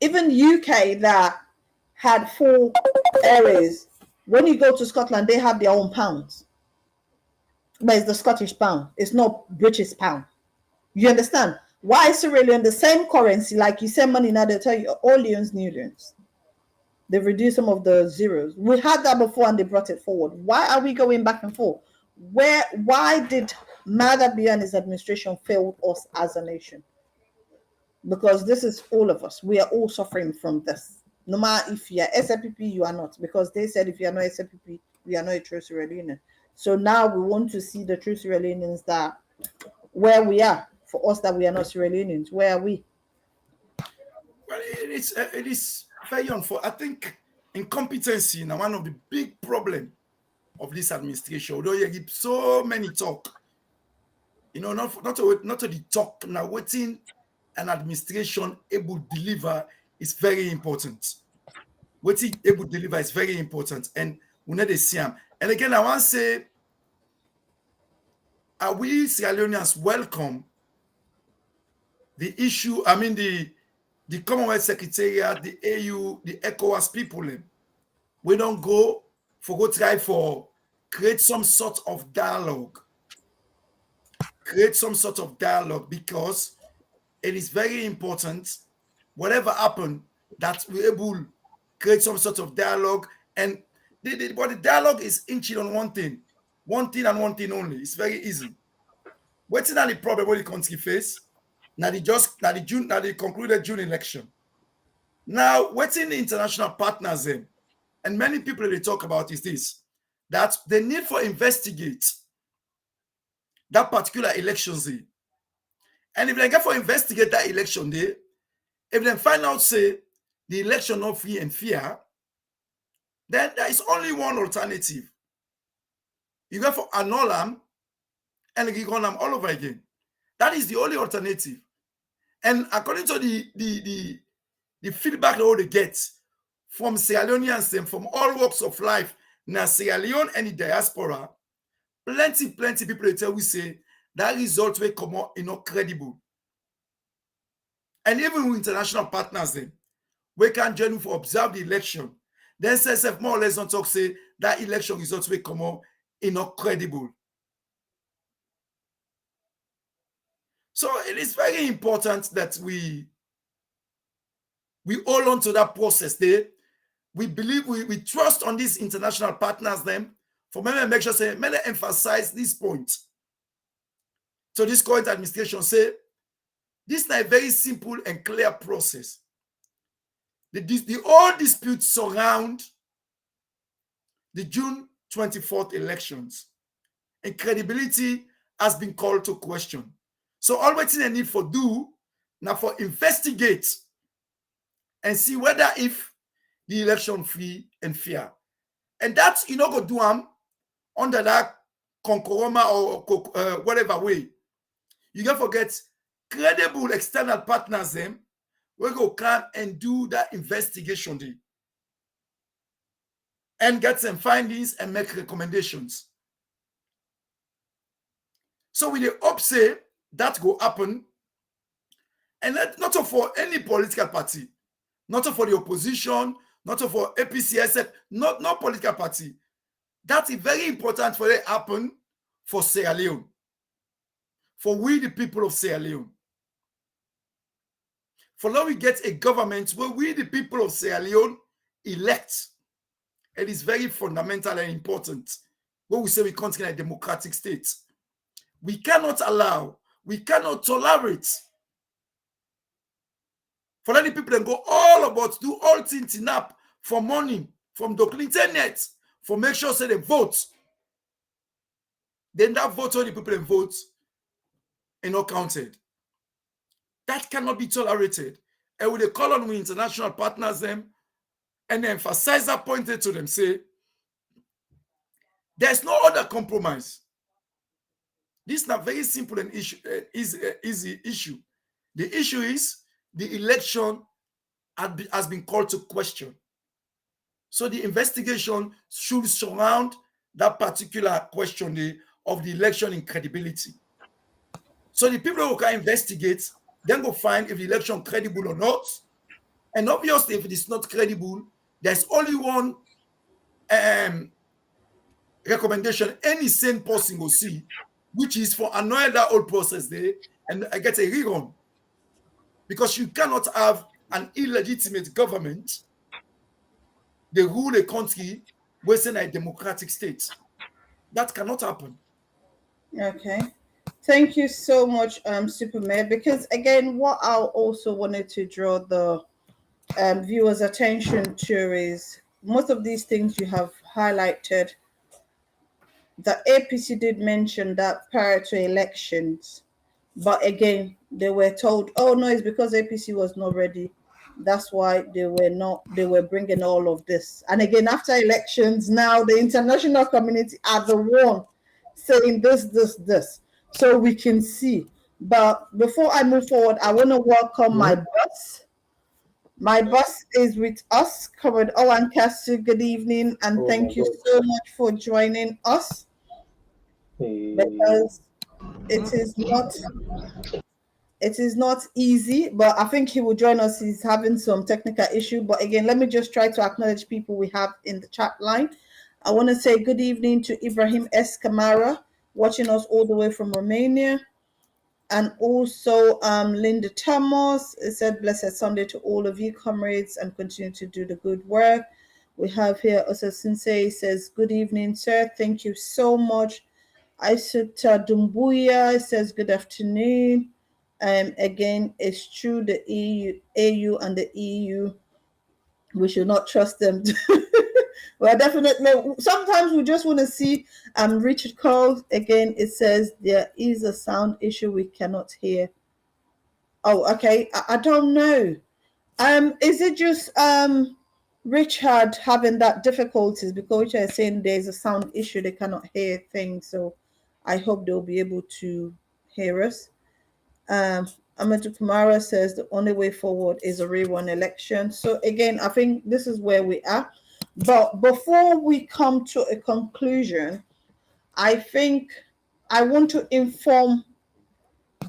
Even UK that had 4 areas, when you go to Scotland, they have their own pounds. But it's the Scottish pound. It's not British pound. You understand? Why Sierra Leone, the same currency, like you send money now, they tell you all leons, new leons. They've reduced some of the zeros. We had that before and they brought it forward. Why are we going back and forth? Why did Madhabi and his administration fail us as a nation? Because this is all of us. We are all suffering from this. No matter if you're SLPP, you are not. Because they said if you're not SLPP, we are not a true Sierra Leonean. So now we want to see the true Sierra Leoneans that where we are. For us that we are not Sierra Leoneans, where are we? Well, it is very unfortunate. I think incompetency now one of the big problem of this administration. Although you give so many talk, not to the talk now. Waiting an administration able to deliver is very important. Waiting able to deliver is very important, and we need to see them. And again, I want to say, are we Sierra Leoneans welcome the issue? I mean the Commonwealth Secretariat, the AU, the ECOWAS people, we don't go try for create some sort of dialogue. Create some sort of dialogue because it is very important, whatever happened, that we're able to create some sort of dialogue. And but the dialogue is inching on one thing and one thing only. It's very easy. What's not the problem what the country face? Now the concluded June election. Now, what's in the international partners and many people they talk about is this, that the need for investigate that particular elections day. And if they get for investigate that election day, if they find out say the election not free and fair, then there is only one alternative. You go for annul them and you run them all over again. That is the only alternative. And according to the feedback that all they get from Sierra Leoneans and from all walks of life, now Sierra Leone and the diaspora, plenty people they tell we say that result will come out credible. And even with international partners then, we can join for observe the election. Then say more or less don't talk say that election results will come out credible. So it is very important that we hold on to that process there. We believe we trust on these international partners them for many make sure say many emphasize this point. So this current administration say this is a very simple and clear process. The all disputes surround the June 24th elections, and credibility has been called to question. So all what they need for do now for investigate and see whether if the election free and fair. And that's go do them under that Concoroma or whatever way. You can forget credible external partners them we go come and do that investigation day and get some findings and make recommendations. So we hope say that will happen, and not for any political party, not for the opposition, not for APCSF, not political party. That is very important for it happen for Sierra Leone, for we the people of Sierra Leone. For now we get a government where we the people of Sierra Leone elect. It is very fundamental and important when we say we can't get a democratic state. We cannot allow, we cannot tolerate for any people that go all about do all things in up for money from the internet for make sure say they vote. Then that vote, all the people that vote are not counted. That cannot be tolerated. And with the call on with international partners them and emphasize that pointed to them, say there's no other compromise. This is not very simple and easy issue. The issue is the election has been called to question. So the investigation should surround that particular question of the election in credibility. So the people who can investigate then go find if the election credible or not. And obviously, if it is not credible, there's only one recommendation any sane person will see, which is for another that whole process there and I get a rerun. Because you cannot have an illegitimate government, they rule a country within a democratic state. That cannot happen. Okay. Thank you so much, Superman. Because again, what I also wanted to draw the viewers' attention to is most of these things you have highlighted. The APC did mention that prior to elections, but again, they were told, "Oh no, it's because APC was not ready. That's why they were not. They were bringing all of this." And again, after elections, now the international community are the one saying this, so we can see. But before I move forward, I want to welcome my boss. My boss is with us, Comrade Owen Castle. Good evening, and thank you so much for joining us because it is not easy, but I think he will join us. He's having some technical issue. But again, let me just try to acknowledge people we have in the chat line. I want to say good evening to Ibrahim S. Kamara, watching us all the way from Romania. And also Linda Thomas said, blessed Sunday to all of you, comrades, and continue to do the good work. We have here also Sensei says, good evening, sir. Thank you so much. Isuta Dumbuya says, good afternoon. Again, it's true, the AU and the EU, we should not trust them. Well, definitely, sometimes we just want to see Richard Cole. Again, it says there is a sound issue we cannot hear. Oh, okay. I don't know. Is it just Richard having that difficulties because Richard is saying there's a sound issue, they cannot hear things. So I hope they'll be able to hear us. Amadou Kamara says the only way forward is a rerun election. So again, I think this is where we are. But before we come to a conclusion, I think I want to inform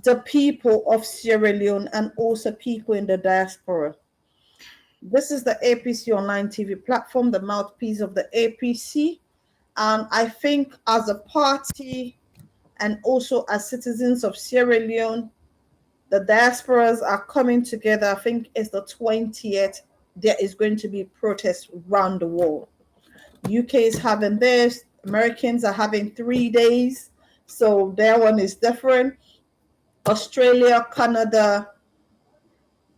the people of Sierra Leone and also people in the diaspora. This is the APC Online TV platform, the mouthpiece of the APC. And I think as a party and also as citizens of Sierra Leone, the diasporas are coming together. I think it's the 20th. There is going to be protests around the world. UK is having this. Americans are having 3 days. So their one is different. Australia, Canada.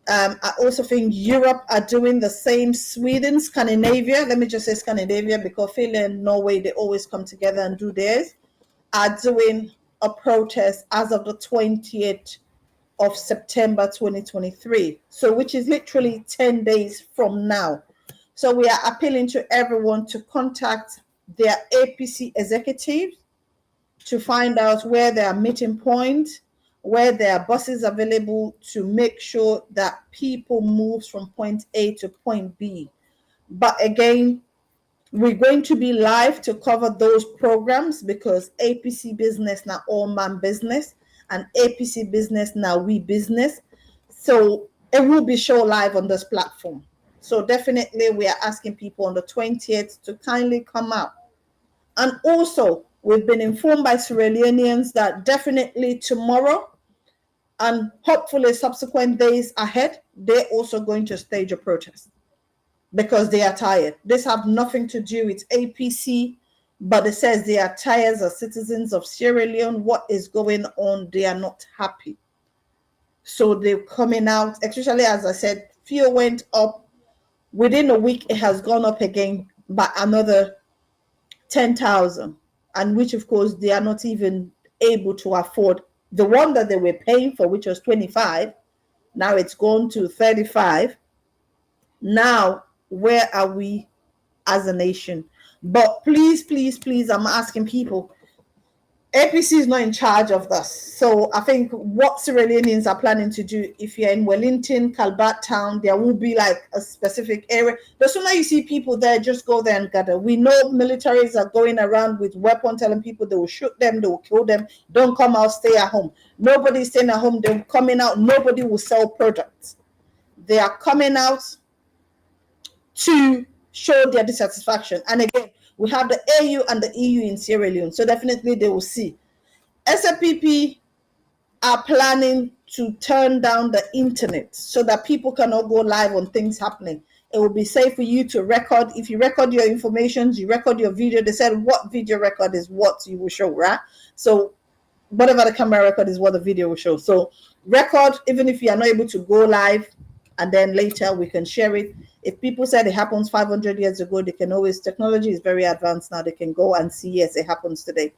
I also think Europe are doing the same. Sweden, Scandinavia. Let me just say Scandinavia because Finland, Norway, they always come together and do theirs. Are doing a protest as of the 20th of September 2023, so which is literally 10 days from now. So we are appealing to everyone to contact their APC executives to find out where there are meeting points, where there are buses available to make sure that people move from point A to point B. But again, we're going to be live to cover those programs because APC business now all man business and APC business now we business. So it will be show live on this platform. So definitely we are asking people on the 20th to kindly come out. And also we've been informed by Sierra Leoneans that definitely tomorrow and hopefully subsequent days ahead, they're also going to stage a protest because they are tired. This have nothing to do with APC, but it says they are tired as citizens of Sierra Leone. What is going on? They are not happy. So they're coming out, especially as I said, fuel went up. Within a week, it has gone up again by another 10,000, and which of course they are not even able to afford. The one that they were paying for, which was 25, now it's gone to 35. Now, where are we as a nation? But please, please, please, I'm asking people, APC is not in charge of this. So I think what Sierra Leoneans are planning to do, if you're in Wellington, Calbat Town, there will be like a specific area. The sooner you see people there, just go there and gather. We know militaries are going around with weapons, telling people they will shoot them, they will kill them. Don't come out, stay at home. Nobody's staying at home. They're coming out. Nobody will sell products. They are coming out to show their dissatisfaction. And again, we have the AU and the EU in Sierra Leone. So definitely they will see. SFPP are planning to turn down the internet so that people cannot go live on things happening. It will be safe for you to record. If you record your information, you record your video. They said what video record is what you will show, right? So whatever the camera record is what the video will show. So record, even if you are not able to go live, and then later we can share it. If people said it happens 500 years ago, they can always, technology is very advanced now. They can go and see, yes, it happens today.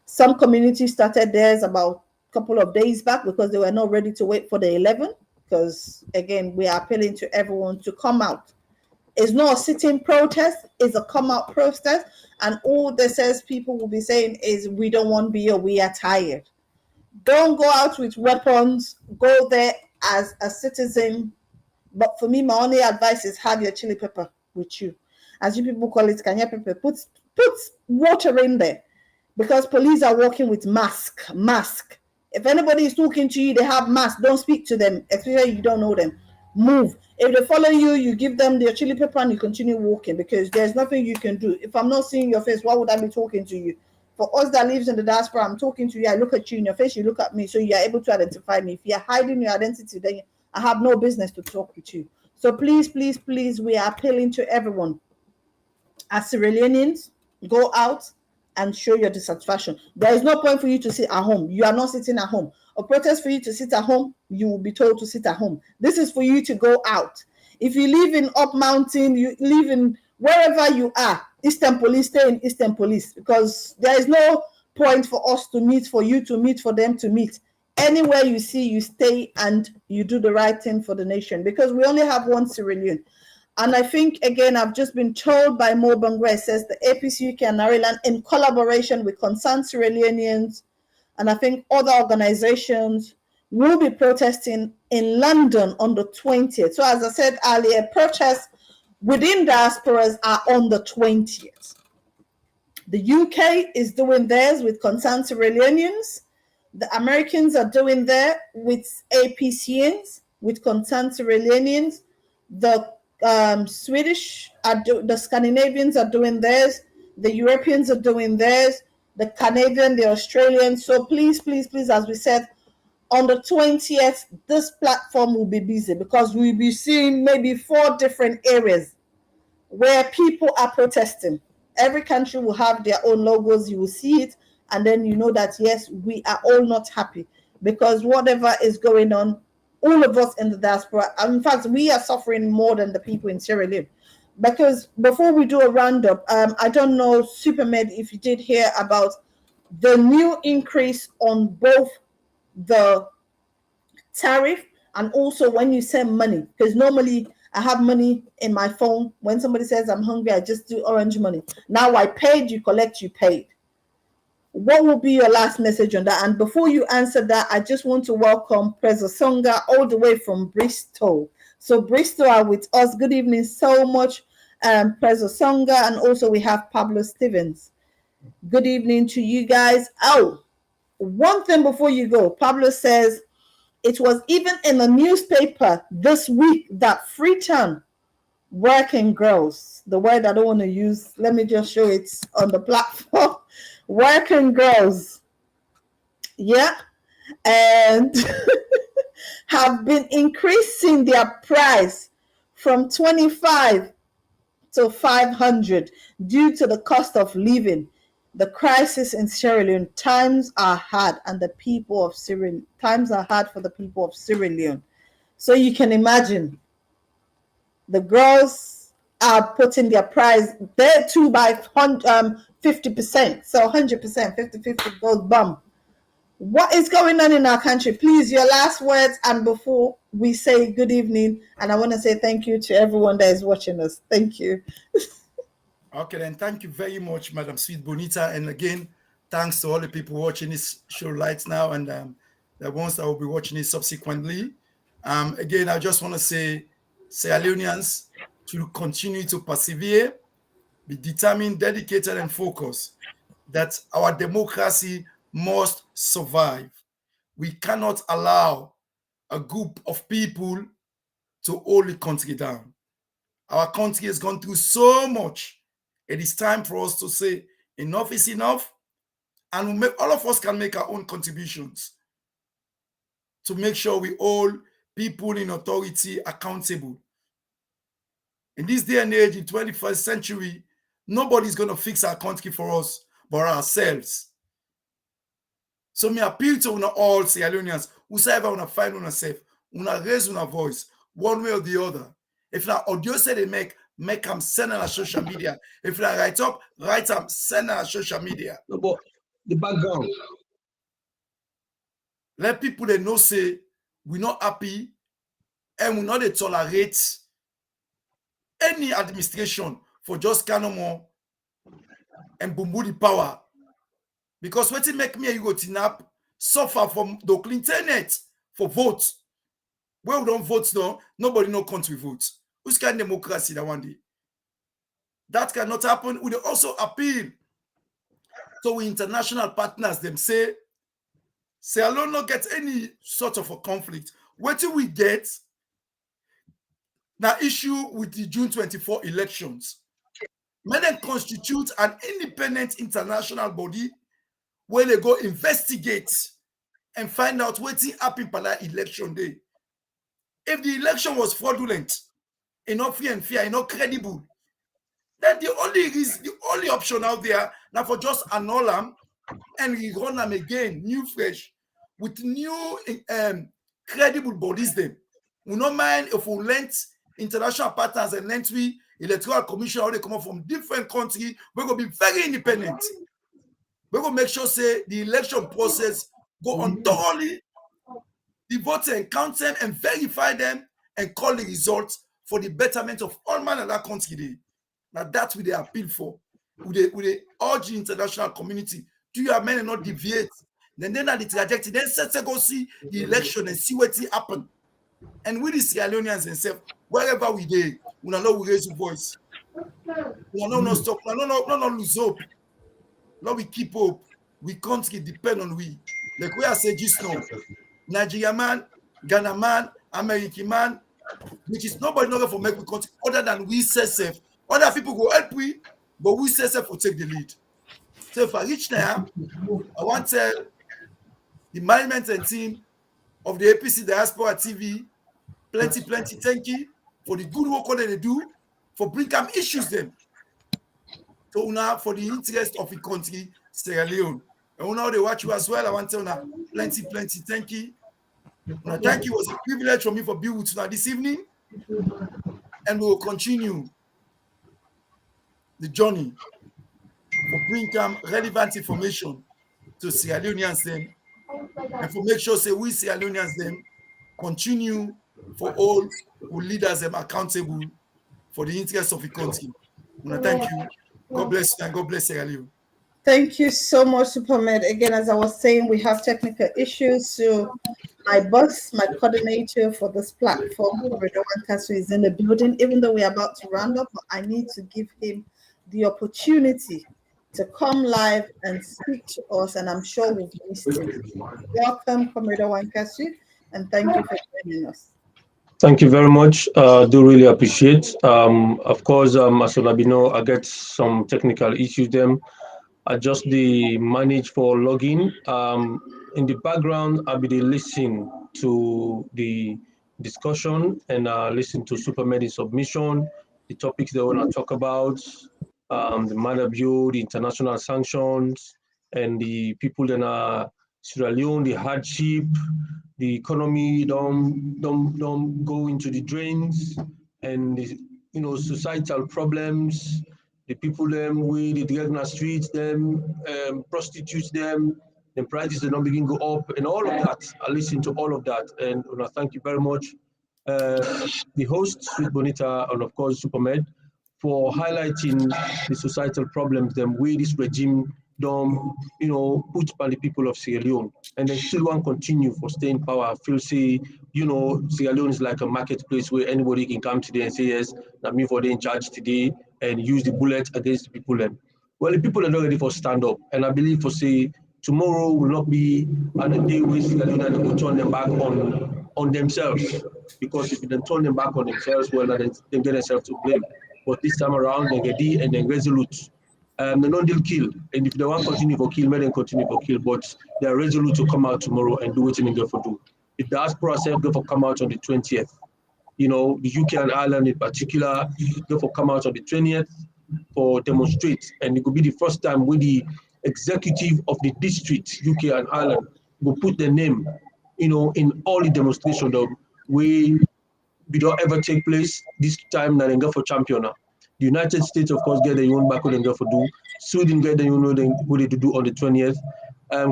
Some communities started theirs about a couple of days back because they were not ready to wait for the 11. Because again, we are appealing to everyone to come out. It's not a sitting protest, it's a come out protest. And all the says people will be saying is we don't want to be here, we are tired. Don't go out with weapons, go there as a citizen. But for me, my only advice is have your chili pepper with you. As you people call it, kanya pepper. Put water in there. Because police are working with mask. If anybody is talking to you, they have mask. Don't speak to them, especially if you don't know them. Move. If they follow you, you give them their chili pepper and you continue walking because there's nothing you can do. If I'm not seeing your face, why would I be talking to you? For us that lives in the diaspora, I'm talking to you. I look at you in your face, you look at me, so you are able to identify me. If you're hiding your identity, then I have no business to talk with you. So please, we are appealing to everyone. As Sierra Leoneans, go out and show your dissatisfaction. There is no point for you to sit at home. You are not sitting at home. A protest for you to sit at home, you will be told to sit at home. This is for you to go out. If you live in Up Mountain, you live in wherever you are, Eastern Police, stay in Eastern Police because there is no point for us to meet, for you to meet, for them to meet. Anywhere you see, you stay and you do the right thing for the nation because we only have one Sierra Leone. And I think, again, I've just been told by Mo Bangwe, says the APC UK and Maryland, in collaboration with concerned Sierra Leoneans, and I think other organizations, will be protesting in London on the 20th. So as I said earlier, protests within diasporas are on the 20th. The UK is doing theirs with concerned Sierra Leoneans. The Americans are doing theirs with APCNs, with concerned Sierra Leoneans. The Swedish the Scandinavians are doing theirs, the Europeans are doing theirs, the Canadian, the Australians. So please, as we said, on the 20th, this platform will be busy because we'll be seeing maybe 4 different areas where people are protesting. Every country will have their own logos. You will see it, and then you know that yes, we are all not happy because whatever is going on, all of us in the diaspora, in fact, we are suffering more than the people in Sierra Leone. Because before we do a roundup, I don't know, Supermed, if you did hear about the new increase on both the tariff and also when you send money. Because normally I have money in my phone. When somebody says I'm hungry, I just do orange money. Now I paid, you collect, you paid. What will be your last message on that? And before you answer that, I just want to welcome Prezo Songa all the way from Bristol. So Bristol are with us. Good evening so much, Prezo Songa. And also we have Pablo Stevens. Good evening to you guys. Oh, one thing before you go. Pablo says, it was even in the newspaper this week that Freetown working girls, the word I don't want to use, let me just show it on the platform. Working girls, yeah, and have been increasing their price from 25 to 500 due to the cost of living. The crisis in Sierra Leone, times are hard, and the people of Sierra times are hard for the people of Sierra Leone. So you can imagine the girls are putting their price there too by 50%. So 100%, 50-50 goes bum. What is going on in our country? Please, your last words, and before we say good evening, and I want to say thank you to everyone that is watching us. Thank you. Okay, then thank you very much, Madam Sweet Bonita. And again, Thanks to all the people watching this show right now and the ones that will be watching it subsequently. Again, I just want to say, Sierra Leoneans to continue to persevere, be determined, dedicated, and focused, that our democracy must survive. We cannot allow a group of people to hold the country down. Our country has gone through so much. It is time for us to say enough is enough, and all of us can make our own contributions to make sure we hold people in authority accountable. In this day and age, in 21st century, nobody's going to fix our country for us but ourselves. So me appeal to all Sierra Leoneans, whosoever wanna find on yourself, wanna raise on voice, one way or the other. If na audio say they make them send on social media. If na write them, send on social media. No, but the background. Let people they know say we're not happy and we not tolerate any administration for just Kanomo and Bumbu the power. Because what it make me and you go tinap suffer from the internet for votes. Where we don't vote now, nobody no country votes. Who's kind of democracy that one day? That cannot happen. We also appeal to we international partners, them say alone not get any sort of a conflict. What do we get? Now issue with the June 24 elections. May they constitute an independent international body where they go investigate and find out what happened by that election day. If the election was fraudulent, enough fear and fair, enough credible, then the only option out there now for just annul them and rerun them again, new fresh, with new credible bodies them. We don't mind if we lent international partners and lent we electoral commission how they come up from different countries, we're gonna be very independent. We're going to make sure, say, the election process go on thoroughly, the votes and count them and verify them and call the results for the betterment of all man in that country. Now that's what they appeal for. Would they urge the international community, do you have men and not deviate? Then at the trajectory, then set to go see the election and see what happen. And with the Sierra Leoneans themselves, wherever we do, we know we raise the voice. We know no stop, we no lose hope. Now we keep hope. We country depend on we. Like we are saying just now, Nigeria man, Ghana man, American man, which is nobody not for make we country other than we self. Other people go help we, but we self will take the lead. So if I reach now, I want to tell the management and team of the APC Diaspora TV, plenty thank you for the good work that they do, for bringing up issues them. So now for the interest of the country, Sierra Leone. And now they watch you as well. I want to tell you plenty thank you. Thank you. It was a privilege for me for being with you this evening. And we will continue the journey for bringing relevant information to Sierra Leoneans then. And for make sure say we Sierra Leoneans then continue for all who leaders them accountable for the interest of the country. Thank you. God bless you and God bless Sierra Leone. Thank you so much, Supermed. Again, as I was saying, we have technical issues. So my boss, my coordinator for this platform, Corridor Wankasu, is in the building. Even though we're about to round up, I need to give him the opportunity to come live and speak to us, and I'm sure we've missed it. Welcome, Corridor Wankasu, and thank you for joining us. Thank you very much. Do really appreciate. Of course, as Olabino, I get some technical issues. Them I just manage for login. In the background, I'll be listening to the discussion and listen to Supermed's submission, the topics they want to talk about, the matter view, the international sanctions, and the people in Sierra Leone, the hardship, the economy don't go into the drains, and the, societal problems, the people them with the drag na streets, them prostitutes them, the prices they don't begin go up, and all of that. I listen to all of that, and thank you very much, the host, Sweet Bonita, and of course Supermed, for highlighting the societal problems them with this regime don't, put by the people of Sierra Leone, and then still want continue for staying power. Feel say, Sierra Leone is like a marketplace where anybody can come today and say, yes, now me for the in charge today, and use the bullet against the people. And well, the people are not ready for stand up, and I believe for say tomorrow will not be a day where Sierra Leone will turn them back on themselves, because if they turn them back on themselves, well, then they get themselves to blame. But this time around, they get and then resolute. They don't deal kill, and if they want to continue for kill, may they continue for kill. But they are resolute to come out tomorrow and do what they go for do. The diaspora self go for come out on the 20th. The UK and Ireland in particular go for come out on the 20th for demonstrate, and it could be the first time when the executive of the district, UK and Ireland, will put their name, in all the demonstration that we don't ever take place this time that they go for champion now. The United States, of course, get their own back what they go for do. Sweden get their own what they do on the 20th.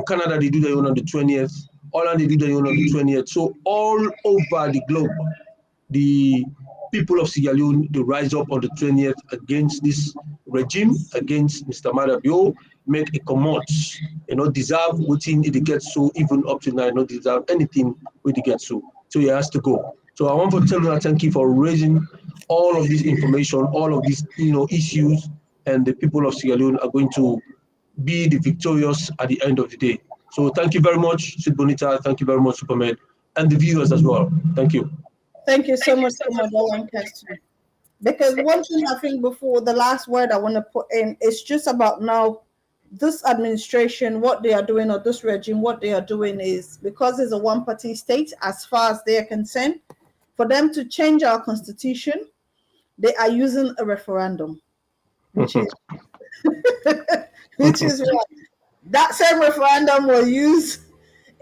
Canada, they do their own on the 20th. Holland, they do their own on the 20th. So all over the globe, the people of Sierra Leone, they rise up on the 20th against this regime, against Mr. Madabio, make a commot, deserve within it gets so even up to now, not deserve anything with it gets so. So he has to go. So I want to tell you thank you for raising all of this information, all of these issues, and the people of Sierra Leone are going to be the victorious at the end of the day. So thank you very much, Sid Bonita. Thank you very much, Superman, and the viewers as well. Thank you. Thank you so much, Commodore Lancaster. Because one thing I think before the last word I want to put in is just about now this administration, what they are doing, or this regime, what they are doing is, because it's a one-party state, as far as they are concerned, for them to change our constitution, they are using a referendum, which is which is what that same referendum was used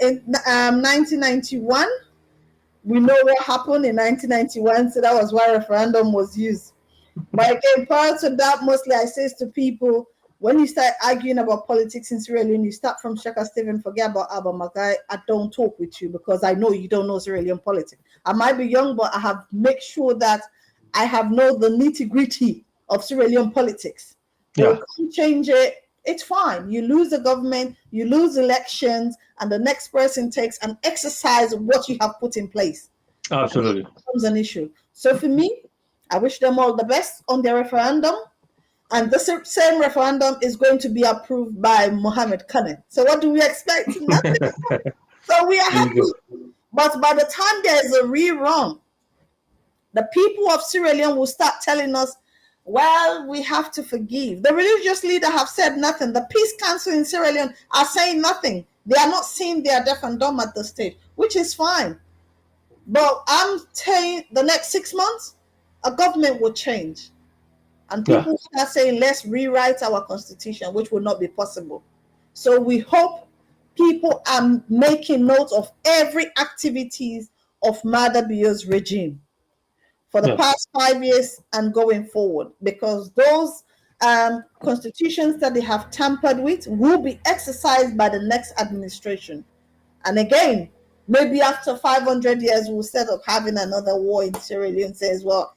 in 1991. We know what happened in 1991, so that was why referendum was used. But again, prior to that, mostly I say to people, when you start arguing about politics in Sierra Leone, you start from Shaka Stephen, forget about Abba Magai. I don't talk with you because I know you don't know Sierra Leone politics. I might be young, but I have make sure that I have know the nitty-gritty of Sierra Leone politics. They can't change it. It's fine. You lose the government, you lose elections, and the next person takes and exercise what you have put in place. Absolutely. That becomes an issue. So for me, I wish them all the best on their referendum. And the same referendum is going to be approved by Mohammed Khan. So what do we expect? Nothing. So we are happy. But by the time there is a rerun, the people of Sierra Leone will start telling us, well, we have to forgive. The religious leader have said nothing. The Peace Council in Sierra Leone are saying nothing. They are not seeing their deaf and dumb at the stage, which is fine. But I'm telling the next 6 months, a government will change. And people start saying, let's rewrite our constitution, which will not be possible. So we hope people are making note of every activities of Madabio's regime for the past 5 years and going forward, because those constitutions that they have tampered with will be exercised by the next administration. And again, maybe after 500 years, we'll set up having another war in Sierra Leone, says, well,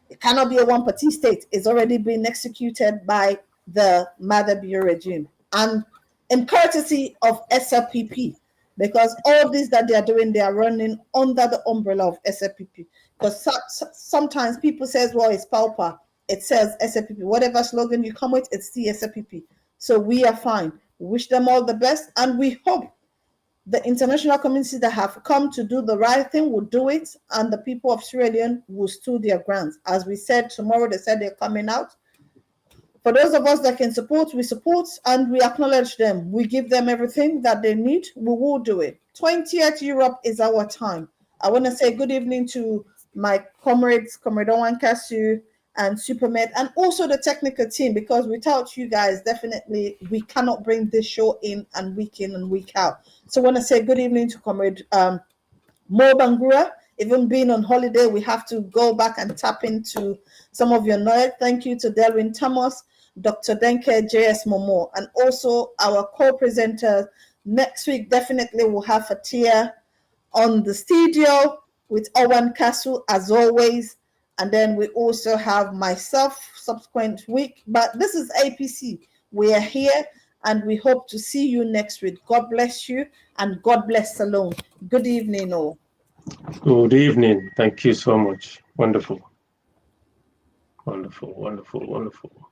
it cannot be a one-party state. It's already been executed by the Madabio regime. And in courtesy of SLPP, because all this that they are doing, they are running under the umbrella of SLPP. Because sometimes people says, well, it's Paupa. It says SLPP. Whatever slogan you come with, it's the SLPP. So we are fine. We wish them all the best. And we hope the international community that have come to do the right thing will do it, and the people of Sierra Leone will stood their grounds. As we said, tomorrow they said they're coming out. For those of us that can support, we support, and we acknowledge them. We give them everything that they need. We will do it. 20th Europe is our time. I want to say good evening to my comrades, Comrade Owan Kasu and Supermed, and also the technical team, because without you guys, definitely we cannot bring this show in and week out. So I want to say good evening to Comrade Mo Bangura. Even being on holiday, we have to go back and tap into some of your knowledge. Thank you to Delwyn Thomas, Dr. Denke, JS Momo, and also our co-presenter. Next week, definitely we'll have Fatia on the studio with Owen Castle, as always. And then we also have myself subsequent week. But this is APC. We are here, and we hope to see you next week. God bless you, and God bless Salone. Good evening, all. Good evening. Thank you so much. Wonderful. Wonderful, wonderful, wonderful.